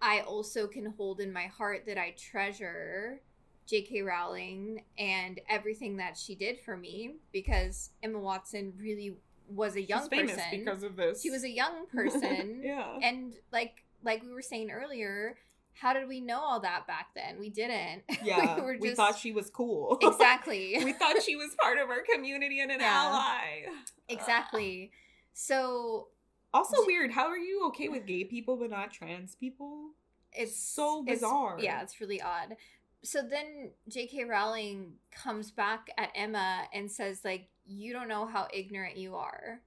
I also can hold in my heart that I treasure J.K. Rowling and everything that she did for me, because Emma Watson really was a young person. She's famous because of this. She was a young person. And like we were saying earlier, how did we know all that back then? We didn't. Yeah. we thought she was cool. Exactly. We thought she was part of our community and an ally. Exactly. So... Also weird. How are you okay with gay people but not trans people? It's so bizarre. It's really odd. So then J.K. Rowling comes back at Emma and says, like, you don't know how ignorant you are,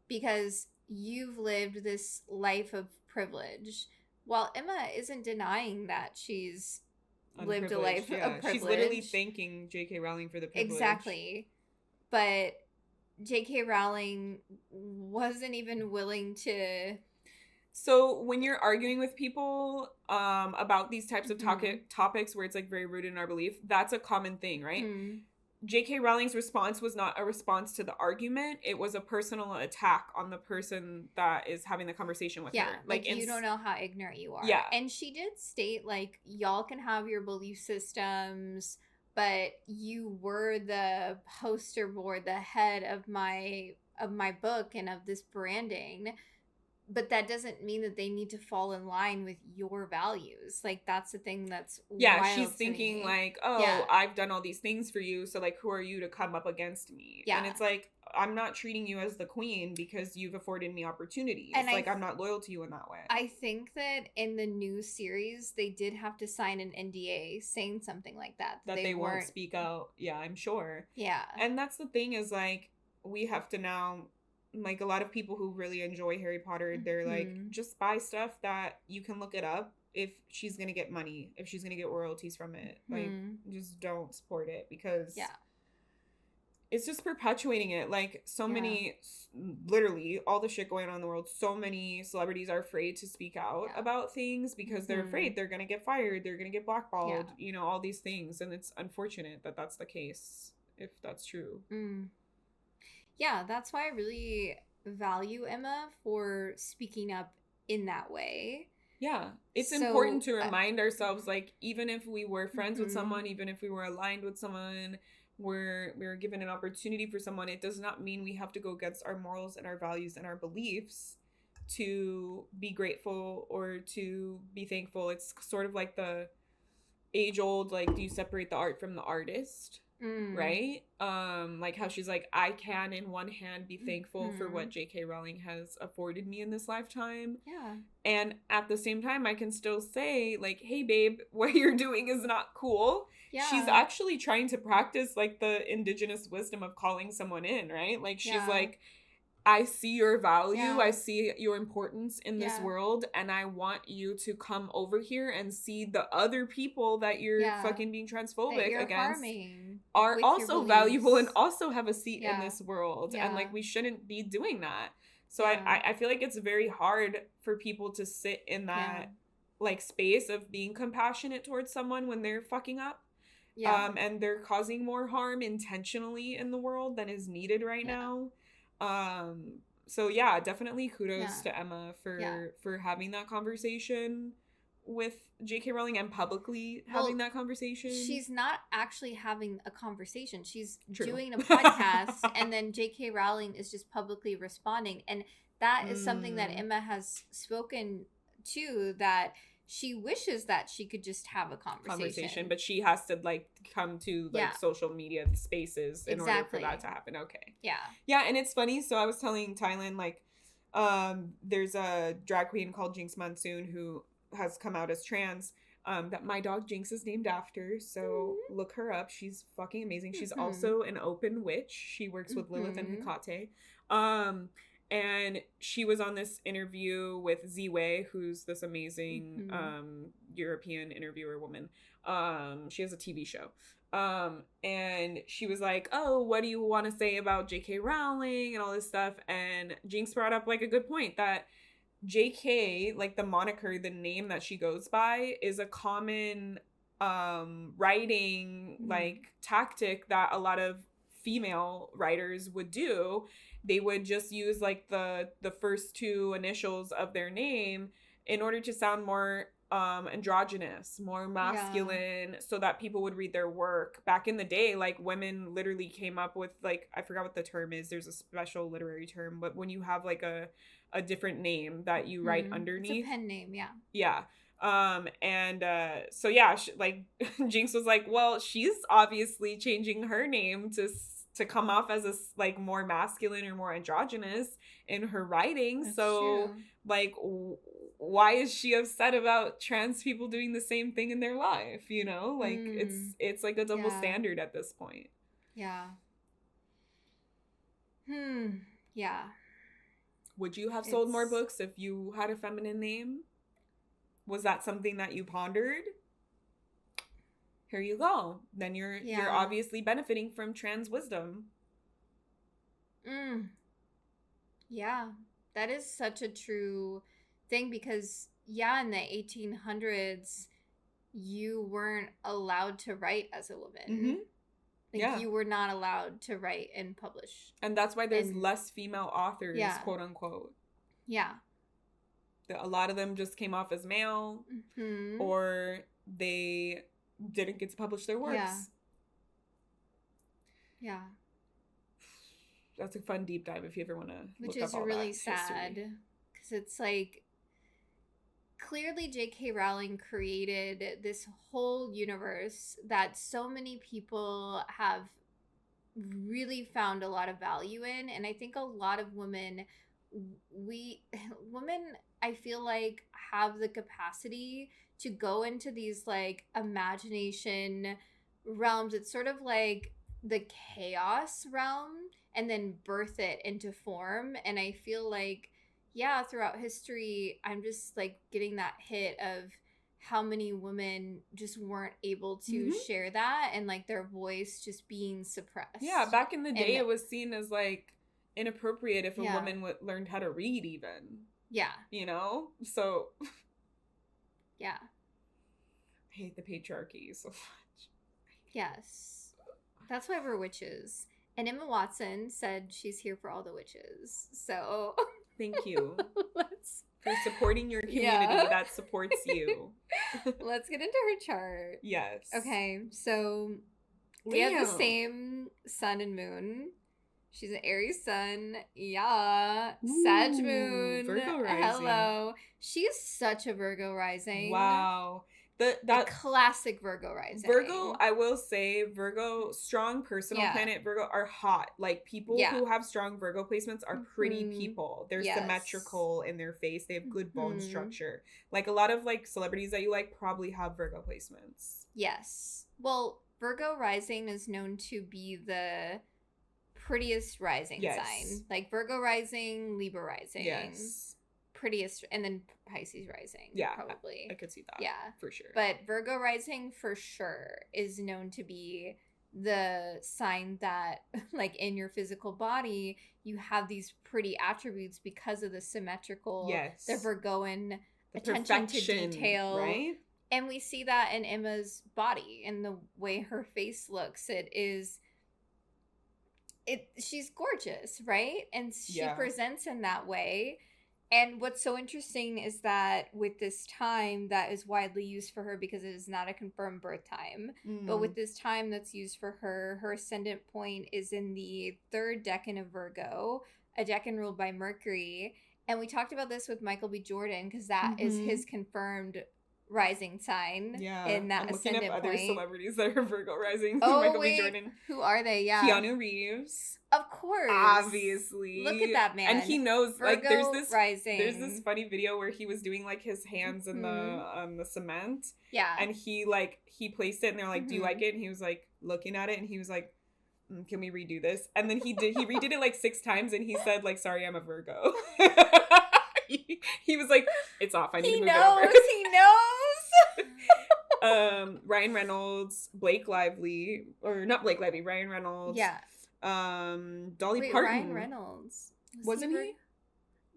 because you've lived this life of privilege. While Emma isn't denying that she's lived a life of privilege. She's literally thanking J.K. Rowling for the privilege. Exactly. But J.K. Rowling wasn't even willing to... So when you're arguing with people about these types of topics where it's, like, very rooted in our belief, that's a common thing, right? J.K. Rowling's response was not a response to the argument. It was a personal attack on the person that is having the conversation with her. Like you don't know how ignorant you are. Yeah. And she did state, like, y'all can have your belief systems, but you were the poster board, the head of my book and of this branding. But that doesn't mean that they need to fall in line with your values. Like, that's the thing that's wild she's thinking, like, I've done all these things for you, so, like, who are you to come up against me? And it's like, I'm not treating you as the queen because you've afforded me opportunities. And I'm not loyal to you in that way. I think that in the new series, they did have to sign an NDA saying something like that. That they won't speak out. Yeah, I'm sure. Yeah. And that's the thing is, like, we have to now, like, a lot of people who really enjoy Harry Potter, they're like, Mhm. just buy stuff that you can look it up if she's gonna get money, if she's gonna get royalties from it. Like, Mhm. just don't support it, because Yeah. it's just perpetuating it. Like, so Yeah. many, literally all the shit going on in the world, so many celebrities are afraid to speak out Yeah. about things because they're afraid Mhm. they're gonna get fired, they're gonna get blackballed, Yeah. you know, all these things. And it's unfortunate that that's the case, if that's true. Mm. Yeah, that's why I really value Emma for speaking up in that way. Yeah, it's important So, to remind ourselves, like, even if we were friends with mhm. someone, even if we were aligned with someone, we're given an opportunity for someone, it does not mean we have to go against our morals and our values and our beliefs to be grateful or to be thankful. It's sort of like the age old, like, do you separate the art from the artist? Mm. Right? Like how she's like, I can in one hand be thankful for what Mhm. J.K. Rowling has afforded me in this lifetime, Yeah. and at the same time, I can still say, like, hey, babe, what you're doing is not cool. She's Yeah. actually trying to practice, like, the indigenous wisdom of calling someone in, right? Like, she's Yeah. like, I see your value. I Yeah. see your importance in this Yeah. world. And I want you to come over here and see the other people that you're Yeah. fucking being That transphobic you're against harming are with your also valuable and beliefs. also have a seat in Yeah. this world. And, Yeah. like, we shouldn't be doing that. So Yeah. I feel like it's very hard for people to sit in Yeah. that, like, space of being compassionate towards someone when they're fucking up. Yeah. And they're causing more harm intentionally in the world than is needed right Yeah. now. So yeah, definitely kudos Yeah. to Emma Yeah. for having that conversation with J.K. Rowling and publicly having Well, that conversation. she's not actually having a conversation. She's True. doing a podcast, and then J.K. Rowling is just publicly responding. And that is something that Emma has spoken to, that she wishes that she could just have a conversation. But she has to, like, come to, like, Yeah. social media spaces in order for that to happen. Okay. Yeah. And it's funny. So I was telling Tylen, like, there's a drag queen called Jinx Monsoon who has come out as trans, that my dog Jinx is named after. So look her up. She's fucking amazing. She's also an open witch. She works with Lilith and Hecate. And she was on this interview with Ziwe, who's this amazing European interviewer woman. She has a TV show. And she was like, oh, what do you want to say about J.K. Rowling and all this stuff? And Jinx brought up, like, a good point that J.K., like, the moniker, the name that she goes by, is a common writing, like, tactic that a lot of female writers would do. They would just use, like, the first two initials of their name in order to sound more androgynous, more masculine, so that people would read their work. Back in the day, like, women literally came up with, like, I forgot what the term is, there's a special literary term, but when you have, like, a different name that you write underneath. It's a pen name, yeah. Yeah. So yeah, like, Jinx was like, well, she's obviously changing her name to come off as a, like, more masculine or more androgynous in her writing. That's so true. Like, why is she upset about trans people doing the same thing in their life? You know, like, it's like a double standard at this point. Yeah. Yeah. Would you have sold more books if you had a feminine name? Was that something that you pondered? Here you go. Then you're obviously benefiting from trans wisdom. Yeah. That is such a true thing, because in the 1800s you weren't allowed to write as a woman. Like, you were not allowed to write and publish. And that's why there's less female authors, quote unquote. Yeah. A lot of them just came off as male, or they didn't get to publish their works. Yeah. That's a fun deep dive if you ever want to look up all that. Which is really sad, because it's like, clearly J.K. Rowling created this whole universe that so many people have really found a lot of value in. And I think a lot of women, I feel like, have the capacity to go into these, like, imagination realms. It's sort of like the chaos realm. and then birth it into form. And I feel like, yeah, throughout history, I'm just like getting that hit of how many women just weren't able to share that, and like their voice just being suppressed. Yeah, back in the day, it was seen as like inappropriate if a woman learned how to read, even. Yeah. You know? So. Yeah. I hate the patriarchy so much. Yes. That's why we're witches. And Emma Watson said she's here for all the witches. So. Thank you. For supporting your community that supports you. Let's get into her chart. Yes. Okay, so we have the same sun and moon. She's an Aries sun. Yeah. Ooh, Sag moon. Virgo rising. Hello. She is such a Virgo rising. Wow. That classic Virgo rising. Virgo, I will say, Virgo, strong personal planet, Virgo are hot. Like, people who have strong Virgo placements are pretty people. They're symmetrical in their face. They have good bone structure. Like, a lot of, like, celebrities that you like probably have Virgo placements. Yes. Well, Virgo rising is known to be the prettiest rising sign. Like, Virgo rising, Libra rising. Yes. Prettiest, and then Pisces rising. Yeah, probably. I could see that. Yeah, for sure. But Virgo rising for sure is known to be the sign that, like, in your physical body, you have these pretty attributes because of the symmetrical, the Virgoan the attention to detail, right? And we see that in Emma's body and the way her face looks. She's gorgeous, right? And she presents in that way. And what's so interesting is that with this time that is widely used for her, because it is not a confirmed birth time, but with this time that's used for her, her ascendant point is in the third decan of Virgo, a decan ruled by Mercury. And we talked about this with Michael B. Jordan, because that is his confirmed rising sign in that I'm ascendant looking up point. Other celebrities that are Virgo rising. Oh, Michael wait. B. Jordan. Who are they? Yeah. Keanu Reeves. Of course. Obviously. Look at that man. And he knows, Virgo like, there's rising. this funny video where he was doing, like, his hands in the cement. Yeah. And he placed it, and they're like, do you like it? And he was like looking at it, and he was like, can we redo this? And then he redid it like 6 times, and he said, like, sorry, I'm a Virgo. He was like, it's off. I need to move it over. He knows. Ryan Reynolds, Ryan Reynolds. Yeah. Dolly Parton. Ryan Reynolds. Wasn't he?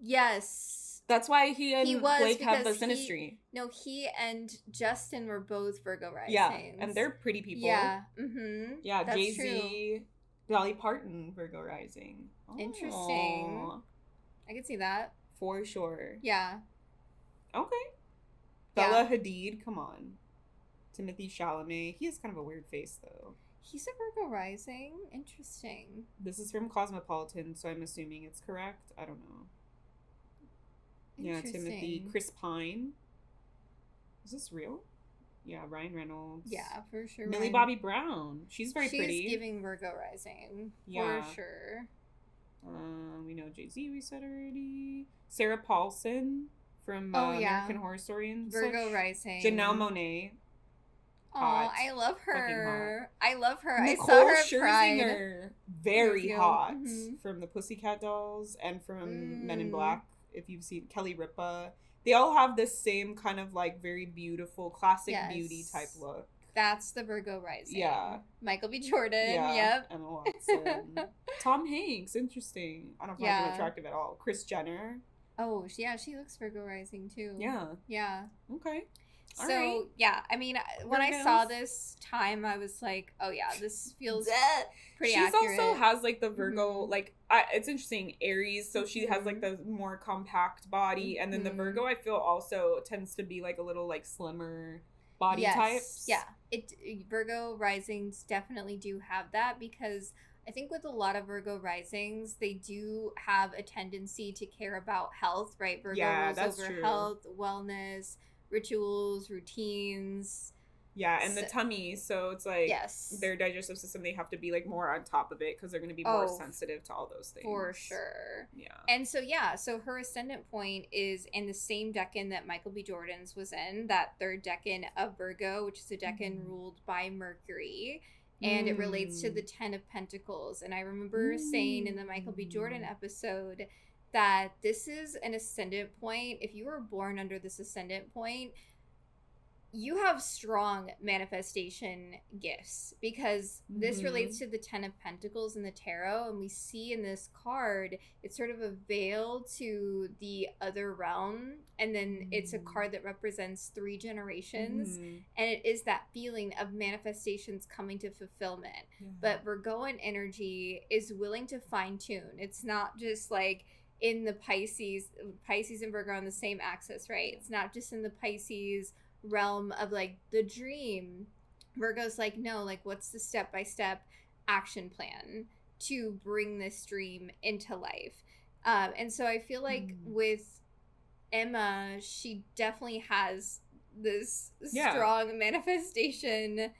Yes. That's why he and Blake have the synastry. He and Justin were both Virgo risings. Yeah, and they're pretty people. Yeah. Mm-hmm. Yeah, that's Jay-Z, true. Dolly Parton, Virgo rising. Oh. Interesting. I can see that. For sure. Yeah. Okay. Bella Hadid, come on. Timothy Chalamet. He has kind of a weird face, though. He's a Virgo rising. Interesting. This is from Cosmopolitan, so I'm assuming it's correct. I don't know. Yeah, Timothy. Chris Pine. Is this real? Yeah, Ryan Reynolds. Yeah, for sure. Millie Bobby Brown. She's pretty. She's giving Virgo rising. Yeah. For sure. We know Jay-Z, we said already. Sarah Paulson from American Horror Story and Virgo rising. Janelle Monáe. Oh, I love her. I love her. Nicole I saw her at Scherzinger. Pride. Very hot. From the Pussycat Dolls and from Men in Black. If you've seen Kelly Ripa. They all have this same kind of like very beautiful, classic beauty type look. That's the Virgo rising. Yeah. Michael B. Jordan. Yeah. Yep. Emma Watson. Tom Hanks. Interesting. I don't find him attractive at all. Kris Jenner. Oh, yeah. She looks Virgo rising too. Yeah. Yeah. Okay. All right. Yeah, I mean, when I saw this time, I was like, oh yeah, this feels pretty accurate. She also has like the Virgo, like, it's interesting, Aries, so she has like the more compact body, and then the Virgo, I feel, also tends to be like a little like slimmer body types. Yeah, Virgo risings definitely do have that, because I think with a lot of Virgo risings, they do have a tendency to care about health, right? Virgo rules over health, wellness, rituals, routines. Yeah, and the tummy, so it's like their digestive system, they have to be like more on top of it because they're going to be more sensitive to all those things. For sure. Yeah. And so her ascendant point is in the same decan that Michael B. Jordan's was in, that third decan of Virgo, which is a decan ruled by Mercury. and it relates to the 10 of Pentacles. And I remember saying in the Michael B. Jordan episode that this is an ascendant point. If you were born under this ascendant point, you have strong manifestation gifts, because this relates to the 10 of Pentacles in the tarot, and we see in this card it's sort of a veil to the other realm, and then it's a card that represents 3 generations, and it is that feeling of manifestations coming to fulfillment. But Virgoan energy is willing to fine-tune. It's not just like in the Pisces and Virgo on the same axis, right? It's not just in the Pisces realm of like the dream. Virgo's like, no, like, what's the step-by-step action plan to bring this dream into life? And so I feel like with Emma, she definitely has this strong manifestation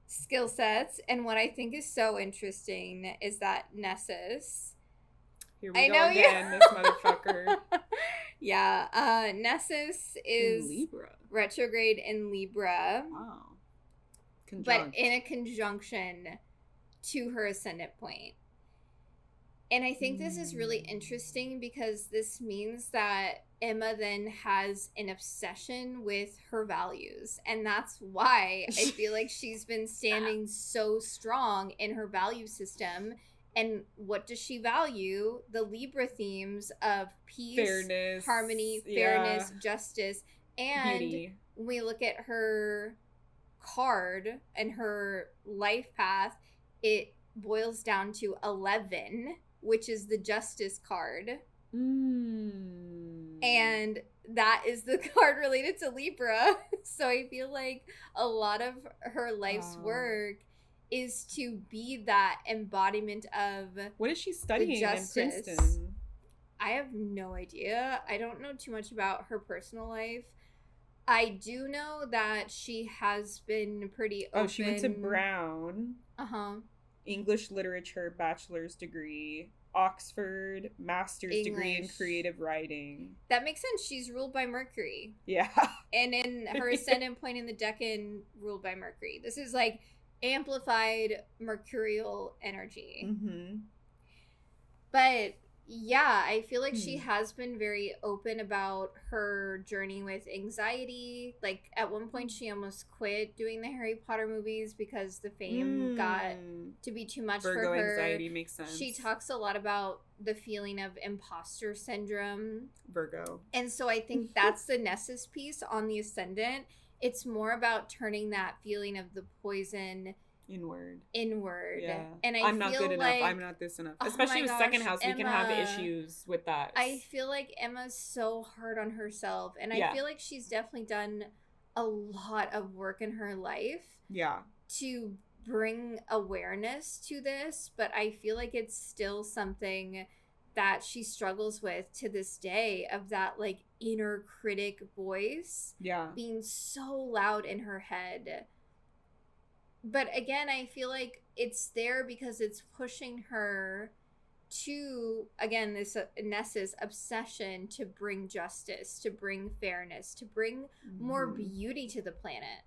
skill sets. And what I think is so interesting is that Nessus, here we go again, this motherfucker. Yeah, Nessus is Libra. Retrograde in Libra. Wow. But in a conjunction to her ascendant point. And I think this is really interesting because this means that Emma then has an obsession with her values. And that's why I feel like she's been standing so strong in her value system. And what does she value? The Libra themes of peace, fairness, harmony, fairness, justice. And beauty. When we look at her card and her life path, it boils down to 11, which is the justice card. And that is the card related to Libra. So I feel like a lot of her life's work is to be that embodiment of what is she studying in Princeton? I have no idea. I don't know too much about her personal life. I do know that she has been pretty open. Oh, she went to Brown. Uh-huh. English literature, bachelor's degree. Oxford, master's degree in creative writing. That makes sense. She's ruled by Mercury. Yeah. And in her ascendant point in the Decan, ruled by Mercury. This is like amplified mercurial energy. But yeah, I feel like she has been very open about her journey with anxiety. Like at one point she almost quit doing the Harry Potter movies because the fame got to be too much Virgo for her. Anxiety makes sense. She talks a lot about the feeling of imposter syndrome. Virgo. And so I think that's the Nessus piece on the ascendant. It's more about turning that feeling of the poison inward. Yeah. And I'm not good enough. I'm not this enough. Especially with second house, Emma, we can have issues with that. I feel like Emma's so hard on herself. And I feel like she's definitely done a lot of work in her life. Yeah. To bring awareness to this. But I feel like it's still something that she struggles with to this day, of that like inner critic voice. Yeah. Being so loud in her head. But again, I feel like it's there because it's pushing her to, again, this Nessus obsession to bring justice, to bring fairness, to bring more beauty to the planet.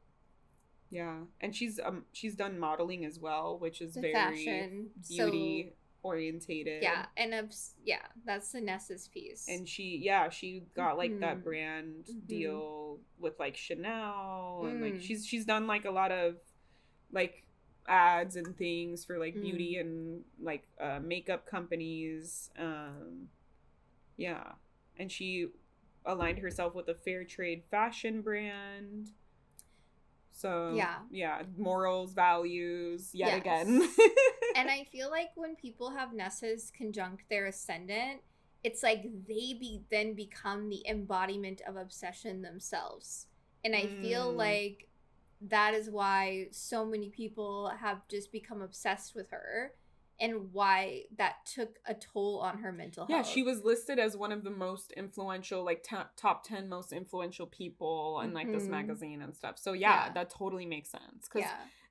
Yeah. And she's done modeling as well, which is very fashion, beauty orientated. Yeah. And that's the Nessus piece. And she got like that brand deal with like Chanel, and like she's done like a lot of like ads and things for like beauty and like makeup companies. And she aligned herself with a fair trade fashion brand. So morals, values, yet again. And I feel like when people have Nessus conjunct their ascendant, it's like they then become the embodiment of obsession themselves. And I feel like that is why so many people have just become obsessed with her, and why that took a toll on her mental health. Yeah, she was listed as one of the most influential, like top 10 most influential people in like this magazine and stuff. So that totally makes sense. Because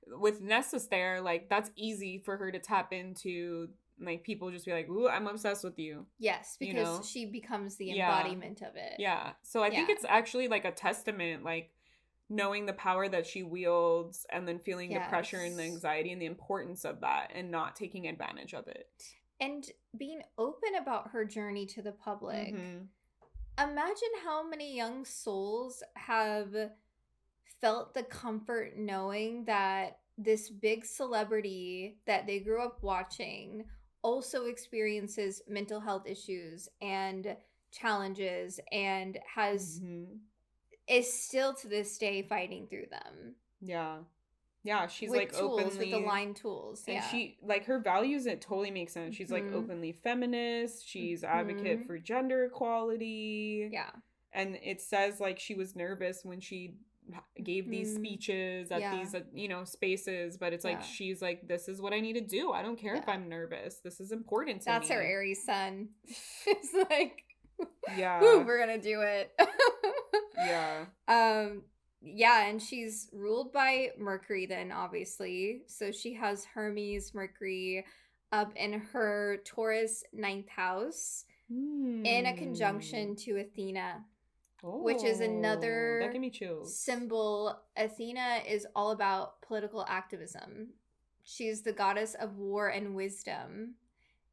with Nessus there, like that's easy for her to tap into. Like people just be like, ooh, I'm obsessed with you. Yes, because she becomes the embodiment of it. Yeah. So I think it's actually like a testament, like, knowing the power that she wields and then feeling the pressure and the Yes. anxiety and the importance of that and not taking advantage of it. And being open about her journey to the public. Mm-hmm. Imagine how many young souls have felt the comfort knowing that this big celebrity that they grew up watching also experiences mental health issues and challenges and has is still to this day fighting through them. Yeah, she's with like tools, openly with aligned tools. and Yeah. she like her values, it totally makes sense. She's like openly feminist, she's advocate for gender equality. Yeah. And it says like she was nervous when she gave these speeches at these spaces, but it's like she's like, this is what I need to do. I don't care if I'm nervous. This is important to me. That's her Aries sun. It's like, yeah, ooh, we're gonna do it. Yeah. Yeah, and she's ruled by Mercury then, obviously. So she has Hermes, Mercury up in her Taurus 9th house in a conjunction to Athena. Which is another that gave me chills. Symbol. Athena is all about political activism. She's the goddess of war and wisdom.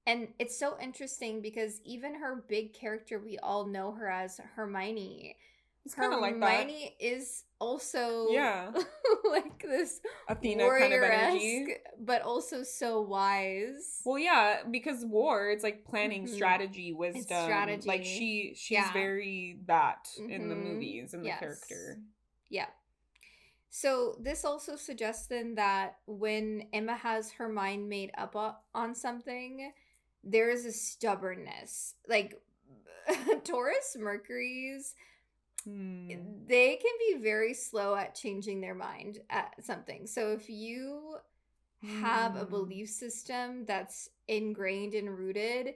And it's so interesting because even her big character, we all know her as Hermione. It's kind of like that. Hermione is also like this Athena kind of energy, but also so wise. Well, yeah, because war, it's like planning, strategy, wisdom. It's strategy. Like she's very that in the movies and the character. Yeah. So this also suggests then that when Emma has her mind made up on something, there is a stubbornness. Like Taurus Mercury's, they can be very slow at changing their mind at something. So if you have a belief system that's ingrained and rooted,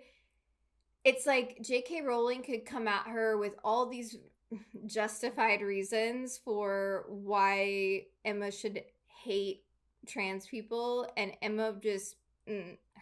it's like J.K. Rowling could come at her with all these justified reasons for why Emma should hate trans people, and Emma just,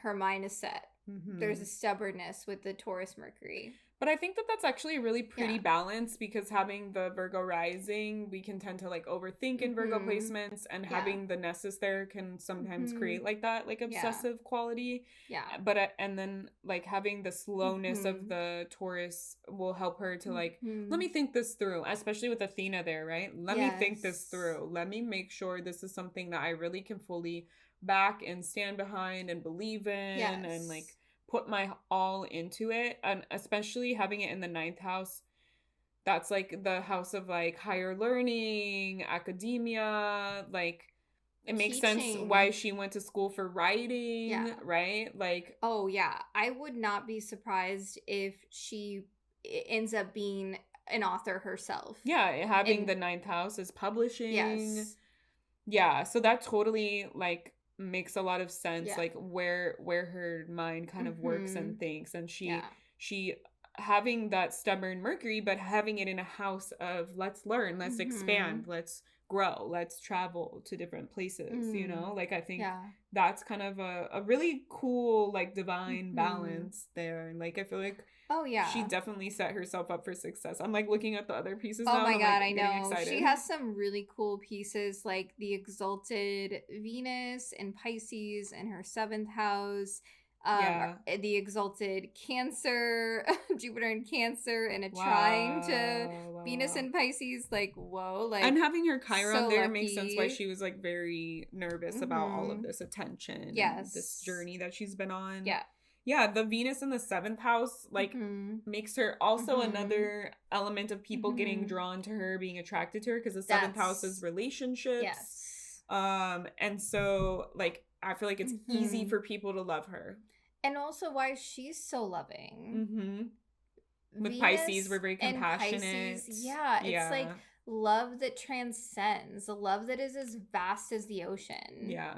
her mind is set. There's a stubbornness with the Taurus Mercury. But I think that that's actually a really pretty balance, because having the Virgo rising, we can tend to like overthink in Virgo placements, and having the Nessus there can sometimes create like that like obsessive quality. Yeah. But and then like having the slowness of the Taurus will help her to like, let me think this through, especially with Athena there, right? Let me think this through. Let me make sure this is something that I really can fully back and stand behind and believe in, and like put my all into it. And especially having it in the 9th house, that's like the house of like higher learning, academia, like it makes sense why she went to school for writing, right? Like, oh yeah, I would not be surprised if she ends up being an author herself. Yeah, having the 9th house is publishing. Yeah, so that totally like makes a lot of sense, like where her mind kind of works and thinks. And she having that stubborn Mercury, but having it in a house of let's learn, let's expand, let's grow, let's travel to different places, you know? Like I think that's kind of a really cool like divine balance there. And like I feel like she definitely set herself up for success. I'm like looking at the other pieces now. Oh my god, like, I know. She has some really cool pieces, like the exalted Venus and Pisces in her 7th house. The exalted Cancer, Jupiter in Cancer, and a trine to Venus and Pisces. Like, whoa. Like, and having her Chiron there makes sense why she was like very nervous about all of this attention and this journey that she's been on. Yeah, the Venus in the 7th house, like, makes her also another element of people getting drawn to her, being attracted to her, because the 7th house is relationships. And so, like, I feel like it's easy for people to love her. And also why she's so loving. With Pisces, we're very compassionate. Pisces, it's like love that transcends, a love that is as vast as the ocean. Yeah.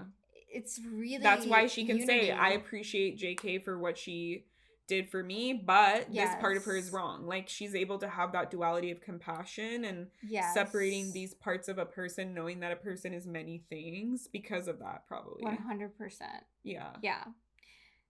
It's really, that's why she can say, I appreciate JK for what she did for me, but this part of her is wrong. Like, she's able to have that duality of compassion and separating these parts of a person, knowing that a person is many things because of that, probably. 100%. Yeah.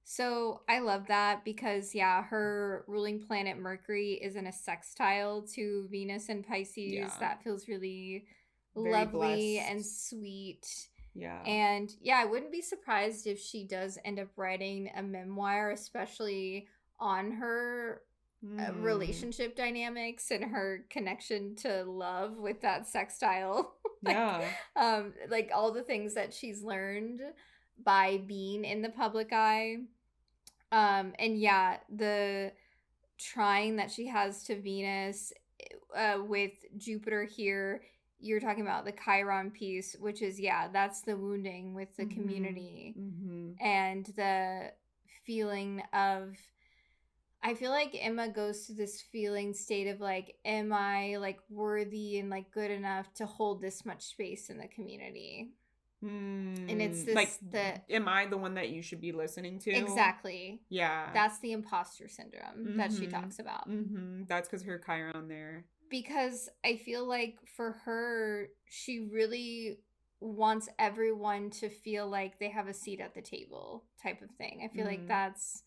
So I love that because, her ruling planet Mercury is in a sextile to Venus and Pisces. That feels really very lovely and blessed. sweet. Yeah. And yeah, I wouldn't be surprised if she does end up writing a memoir, especially on her Mm. relationship dynamics and her connection to love with that sextile. Yeah. Like all the things that she's learned by being in the public eye. And yeah, the trying that she has to Venus with Jupiter here. You're talking about the Chiron piece, which is, yeah, that's the wounding with the Mm-hmm. community Mm-hmm. and the feeling of. I feel like Emma goes through this feeling state of like, am I like worthy and like good enough to hold this much space in the community? And it's Like, the am I the one that you should be listening to? exactly. Yeah. That's the imposter syndrome that she Mm-hmm. talks about. Mm-hmm. That's because her Chiron there. Because I feel like for her, she really wants everyone to feel like they have a seat at the table type of thing. I feel like Mm. that's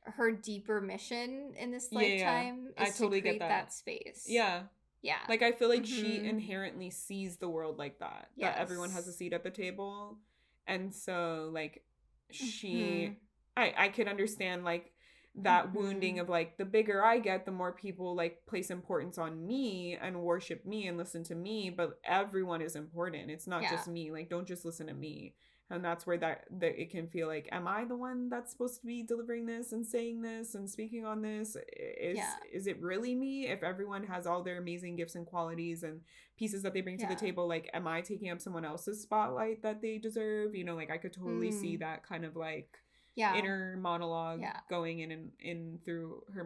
her deeper mission in this Yeah, yeah. lifetime I is to totally get create that that. space. Yeah. Yeah. Like, I feel like she Mm-hmm. inherently sees the world like that. That everyone has a Yes. seat at the table. And so, like, Mm-hmm. I could understand, like, that wounding Mm-hmm. of, like, the bigger I get, the more people, like, place importance on me and worship me and listen to me. But everyone is important. It's not Yeah. just me. Like, don't just listen to me. And that's where that it can feel like, am I the one that's supposed to be delivering this and saying this and speaking on this? Yeah. Is it really me? If everyone has all their amazing gifts and qualities and pieces that they bring to the Yeah. table, like, am I taking up someone else's spotlight that they deserve? You know, like, I could totally see Mm. that kind of like Yeah. inner monologue Yeah. going in through her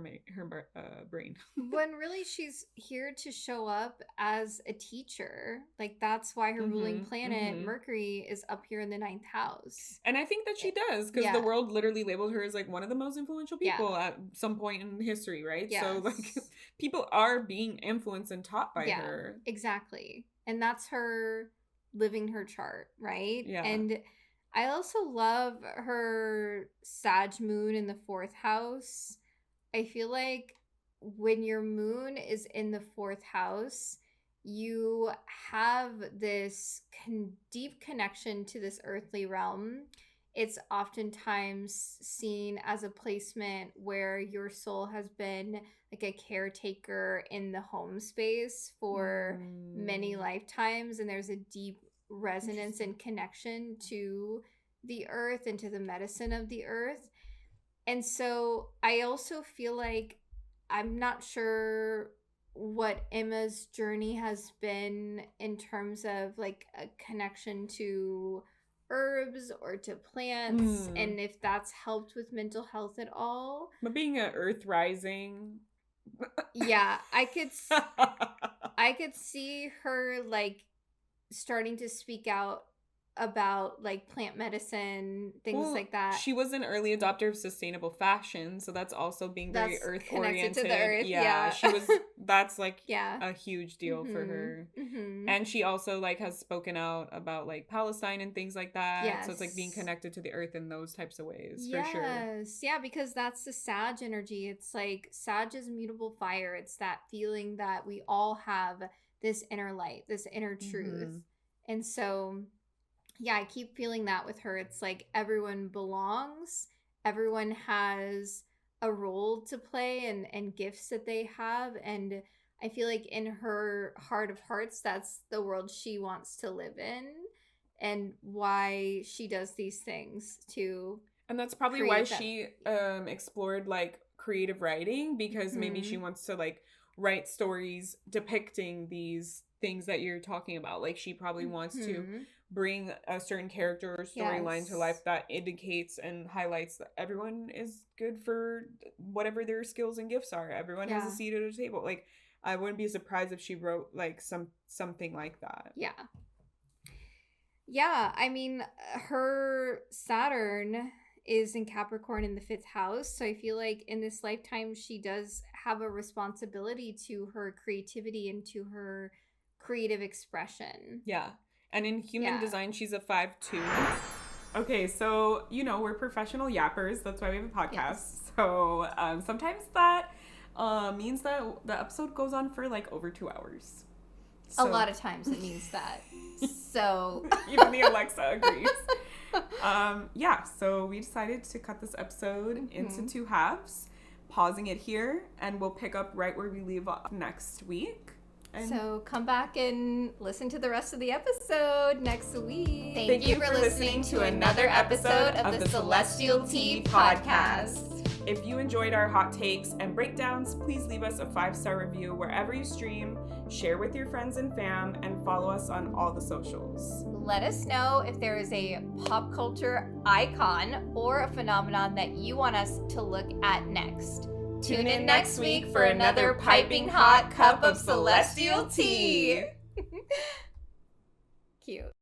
brain. When really she's here to show up as a teacher. Like that's why her ruling Mm-hmm, planet, mm-hmm. Mercury, is up here in the ninth house. And I think that she does, because the Yeah. world literally labeled her as like one of the most influential Yeah. people at some point in history, right? Yes. So like people are being influenced and taught by Yeah, her. exactly. And that's her living her chart, right? Yeah. And I also love her Sag moon in the fourth house. I feel like when your moon is in the fourth house, you have this deep connection to this earthly realm. It's oftentimes seen as a placement where your soul has been like a caretaker in the home space for many lifetimes, and there's a deep resonance and connection to the earth and to the medicine of the earth. And so I also feel like I'm not sure what Emma's journey has been in terms of like a connection to herbs or to plants and if that's helped with mental health at all. But being an earth rising, Yeah, I could see her like starting to speak out about like plant medicine, things like that. She was an early adopter of sustainable fashion, so that's also being very That's earth connected oriented. to the earth. Yeah. She was. That's like Yeah. a huge deal for her. Mm-hmm. And she also like has spoken out about like Palestine and things like that. Yes. So it's like being connected to the earth in those types of ways, for Yes. sure. Yeah, because that's the Sag energy. It's like Sag is mutable fire. It's that feeling that we all have this inner light, this inner truth. Mhm. And so, yeah, I keep feeling that with her. It's like everyone belongs, everyone has a role to play and gifts that they have. And I feel like in her heart of hearts, that's the world she wants to live in and why she does these things to. And that's probably why she explored like creative writing, because maybe she wants to like write stories depicting these things that you're talking about. Like she probably wants to bring a certain character or storyline to life that indicates and highlights that everyone is good for whatever their skills and gifts are. Everyone has a seat at a table. Like I wouldn't be surprised if she wrote like something like that. Yeah, I mean, her Saturn is in Capricorn in the fifth house. So I feel like in this lifetime, she does have a responsibility to her creativity and to her creative expression. Yeah. And in human design, she's a 5-2. Okay, so, you know, we're professional yappers. That's why we have a podcast. Yes. So sometimes that means that the episode goes on for like over 2 hours. A lot of times it means that. So even the Alexa agrees. Yeah, so we decided to cut this episode into 2 halves, pausing it here, and we'll pick up right where we leave off next week. And so come back and listen to the rest of the episode next week. Thank you for listening to another episode of the Celestial Tea Podcast. If you enjoyed our hot takes and breakdowns, please leave us a 5-star review wherever you stream, share with your friends and fam, and follow us on all the socials. Let us know if there is a pop culture icon or a phenomenon that you want us to look at next. Tune in next week for another piping hot cup of celestial tea. Cute.